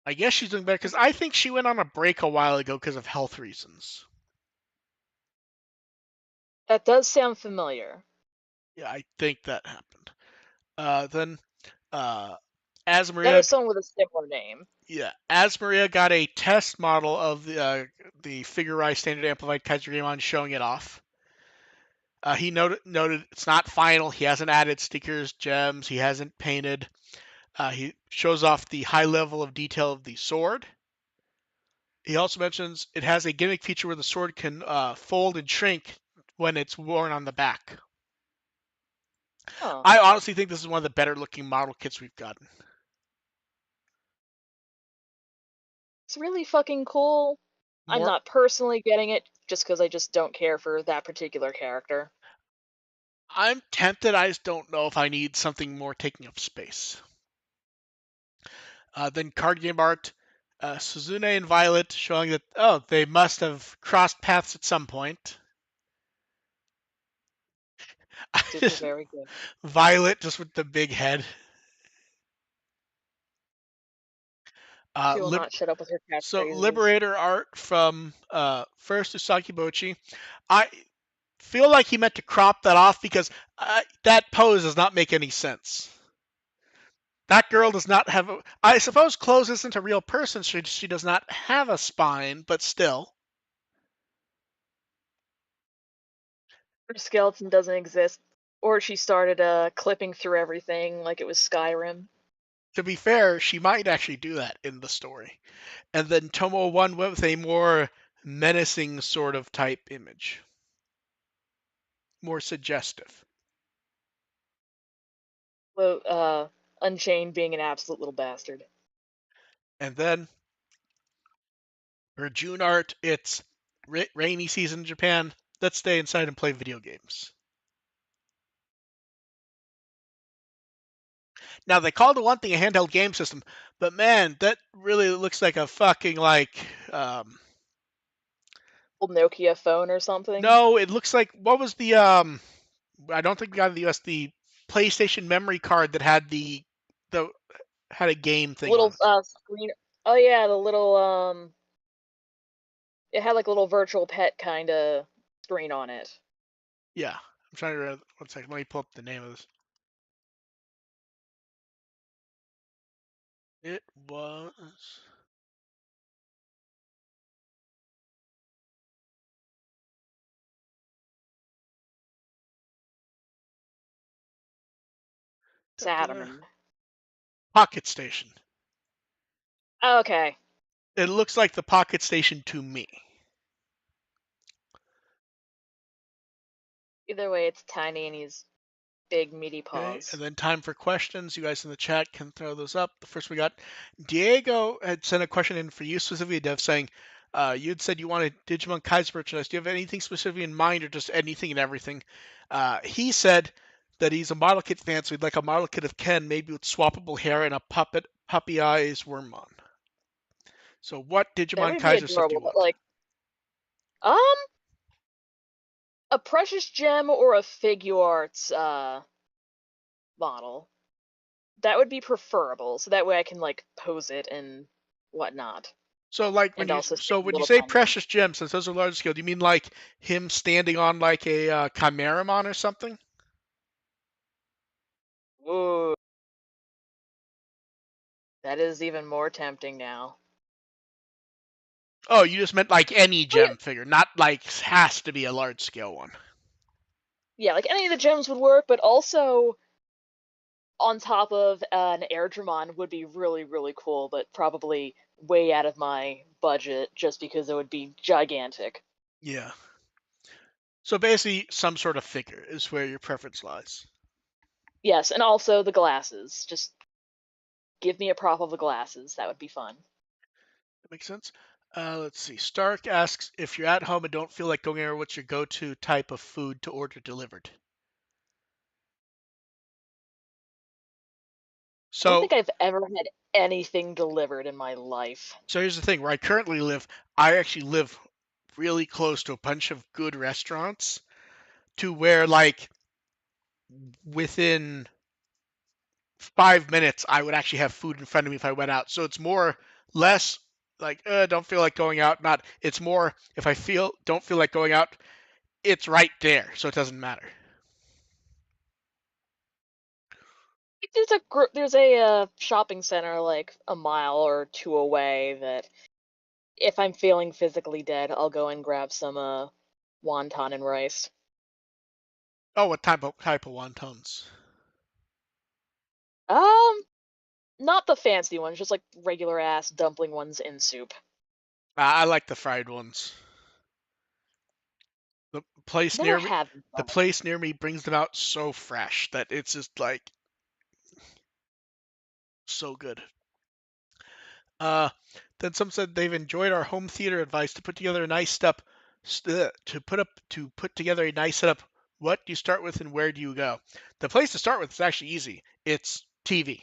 I guess she's doing better because I think she went on a break a while ago because of health reasons. That does sound familiar. Yeah, I think that happened. Then I know Asmaria, someone with a similar name. yeah, Asmaria got a test model of the Figure Rise Standard Amplified Kaiser showing it off. He noted it's not final. He hasn't added stickers, gems. He hasn't painted. He shows off the high level of detail of the sword. He also mentions it has a gimmick feature where the sword can fold and shrink when it's worn on the back. Huh. I honestly think this is one of the better looking model kits we've gotten. It's really fucking cool. I'm More, not personally getting it just because I just don't care for that particular character. I'm tempted. I just don't know if I need something more taking up space. Then card game art, Suzune and Violet showing that they must have crossed paths at some point. Super very good. Violet just with the big head. Uh, She will Lib- not shut up with her so catchphrases. Liberator art from first Usaki Bochi. I feel like he meant to crop that off because that pose does not make any sense. That girl does not have. I suppose Close isn't a real person. She does not have a spine, but still. Her skeleton doesn't exist, or she started clipping through everything like it was Skyrim. To be fair, she might actually do that in the story. And then Tomo 1 went with a more menacing sort of type image, more suggestive. Well, Unchained being an absolute little bastard. And then her June art, it's rainy season in Japan. Let's stay inside and play video games. Now they call the one thing a handheld game system, but man, that really looks like a fucking um Old Nokia phone or something. no, it looks like what was the I don't think we got in the US the PlayStation memory card that had the had a game thing on Little it. screen. Oh yeah, the little it had like a little virtual pet kind of screen on it. Yeah. I'm trying to remember. One second. Let me pull up the name of this. It was. Satterman. Pocket Station. Okay. It looks like the Pocket Station to me. Either way, it's tiny and he's big, meaty Okay, and paws. then time for questions. You guys in the chat can throw those up. The first we got Diego had sent a question in for you specifically, Dev, saying you had said you wanted Digimon Kaiser merchandise. Do you have anything specific in mind or just anything and everything? He said that he's a model kit fan, so he'd like a model kit of Ken, maybe with swappable hair and a puppy eyes Wormmon. So what That Digimon would be Kaiser stuff do you adorable, but want? like, um, a precious gem or a figure arts model. That would be preferable, so that way I can like pose it and whatnot, So like and also stick a when you little say tiny one. precious gems, since those are large scale, do you mean like him standing on like a Chimeramon or something? Ooh, that is even more tempting now. Oh, you just meant like any Oh, yeah, gem figure, not like has to be a large scale one. yeah, like any of the gems would work, but also on top of an Airdramon would be really, really cool, but probably way out of my budget just because it would be gigantic. Yeah. So basically, some sort of figure is where your preference lies. Yes, and also the glasses. Just give me a prop of the glasses. That would be fun. That makes sense. Let's see. Stark asks if you're at home and don't feel like going anywhere, what's your go-to type of food to order delivered? I don't So, think I've ever had anything delivered in my life. so here's the thing. Where I currently live, I actually live really close to a bunch of good restaurants to where like within 5 minutes I would actually have food in front of me if I went out. So it's more less like don't feel like going out. Not it's more if I feel don't feel like going out, it's there, so it doesn't matter. There's a shopping center like a mile or two away that if I'm feeling physically dead, I'll go and grab some wonton and rice. Oh, what type of wontons? Um, not the fancy ones, just like regular ass dumpling ones in soup. I like the fried ones. The place Never near me, had them the fried. place near me brings them out so fresh that it's just like so good. Uh, then some said they've enjoyed our home theater advice to put together a nice to put together a nice setup. What do you start with and where do you go? The place to start with is actually easy. It's TV.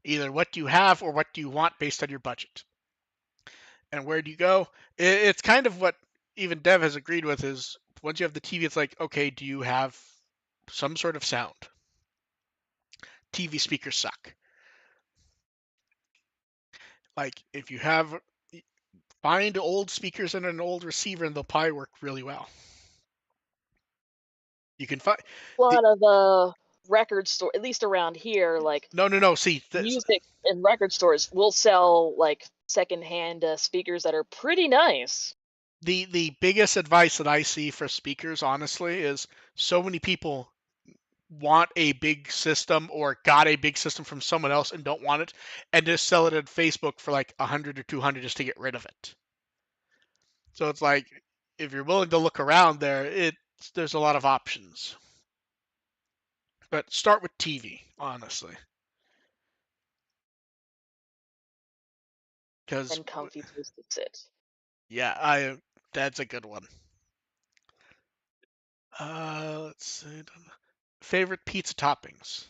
Either what do you have or what do you want based on your budget. And where do you go? It's kind of what even Dev has agreed with is once you have the TV, it's like, okay, do you have some sort of sound? TV speakers suck. Like if you have find old speakers and an old receiver and they'll probably work really well. You can find A the lot of record store, at least around here, like no. See, music and record stores will sell like secondhand speakers that are pretty nice. the biggest advice that I see for speakers, honestly, is so many people want a big system or got a big system from someone else and don't want it, and just sell it on Facebook for like 100 or 200 just to get rid of it. So it's like if you're willing to look around there, there's a lot of options. But start with TV, honestly, because And comfy place to sit. yeah, I that's a good one. Let's see. Favorite pizza toppings.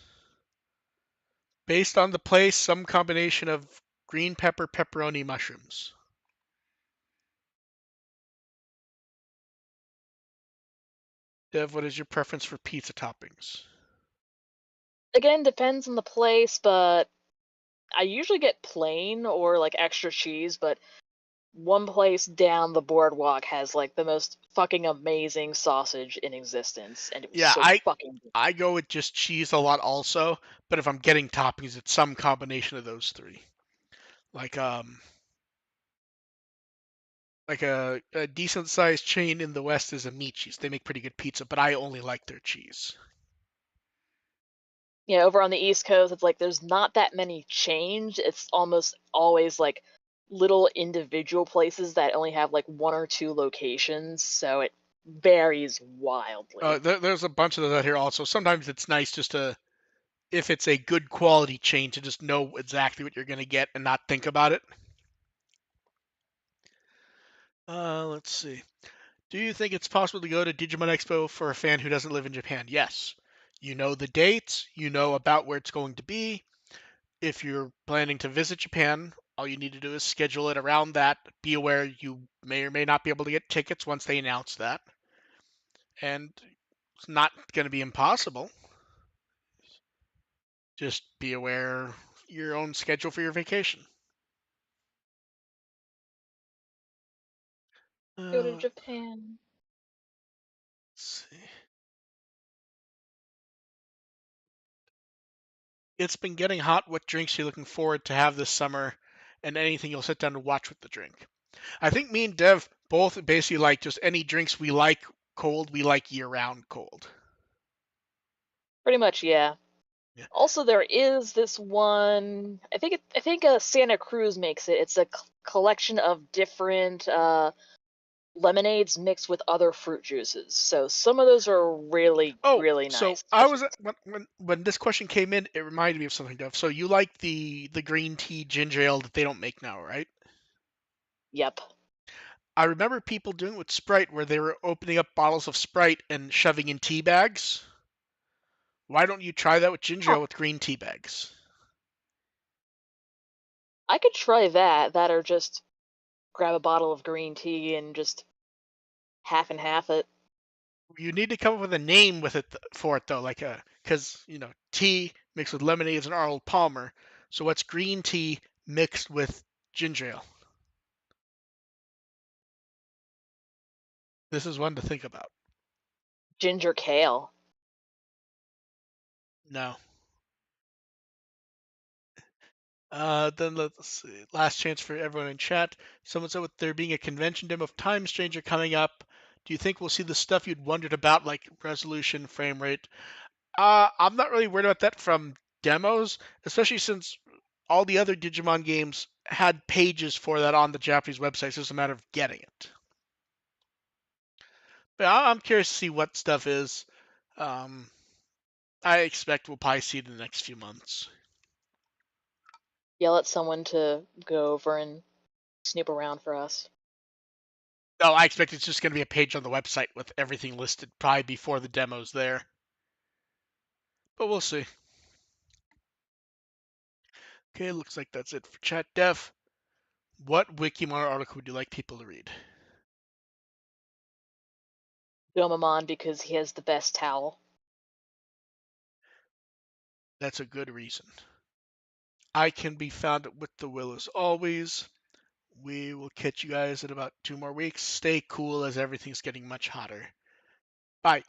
Based on the place, some combination of green pepper, pepperoni, mushrooms. Dev, what is your preference for pizza toppings? Again, depends on the place, but I usually get plain or like extra cheese, but one place down the boardwalk has like the most fucking amazing sausage in existence, and it was Yeah, so I fucking good. I go with just cheese a lot also, but if I'm getting toppings, it's some combination of those three. Like like a decent sized chain in the West is Amici's. They make pretty good pizza, but I only like their cheese. Yeah, over on the East Coast, it's like there's not that many chains. It's almost always like little individual places that only have like one or two locations, so it varies wildly. There's a bunch of those out here also. Sometimes it's nice just to, if it's a good quality chain, to just know exactly what you're going to get and not think about it. Let's see. Do you think it's possible to go to Digimon Expo for a fan who doesn't live in Japan? Yes. You know the dates, you know about where it's going to be. If you're planning to visit Japan, all you need to do is schedule it around that. Be aware you may or may not be able to get tickets once they announce that. And it's not going to be impossible. Just be aware your own schedule for your vacation. Go to Uh, Japan. let's see. It's been getting hot. What drinks are you looking forward to have this summer? And anything you'll sit down to watch with the drink. I think me and Dev both basically like just any drinks we like cold, we like year round cold. Pretty much, yeah. Yeah. Also, there is this one. I think Santa Cruz makes it. It's a collection of different lemonades mixed with other fruit juices. So some of those are really, Oh, really so nice. I Especially, was when this question came in, it reminded me of something, Dev. So you like the green tea ginger ale that they don't make now, right? yep. I remember people doing it with Sprite where they were opening up bottles of Sprite and shoving in tea bags. Why don't you try that with ginger Huh. ale with green tea bags? I could try that. That or just grab a bottle of green tea and just half and half it. You need to come up with a name with it for it though, like a because tea mixed with lemonade is an Arnold Palmer. So what's green tea mixed with ginger ale? This is one to think about. Ginger kale. No. Then let's see. Last chance for everyone in chat. Someone said with there being a convention demo of Time Stranger coming up, do you think we'll see the stuff you'd wondered about, like resolution, frame rate? I'm not really worried about that from demos, especially since all the other Digimon games had pages for that on the Japanese website, so it's a matter of getting it. But I'm curious to see what stuff is. Um, I expect we'll probably see it in the next few months. Yell at someone to go over and snoop around for us. No, I expect it's just going to be a page on the website with everything listed probably before the demo's there. But we'll see. Okay, looks like that's it for chat. Dev, what Wikimon article would you like people to read? Gomamon because he has the best towel. That's a good reason. I can be found at With the Will as always. We will catch you guys in about 2 more weeks. Stay cool as everything's getting much hotter. Bye.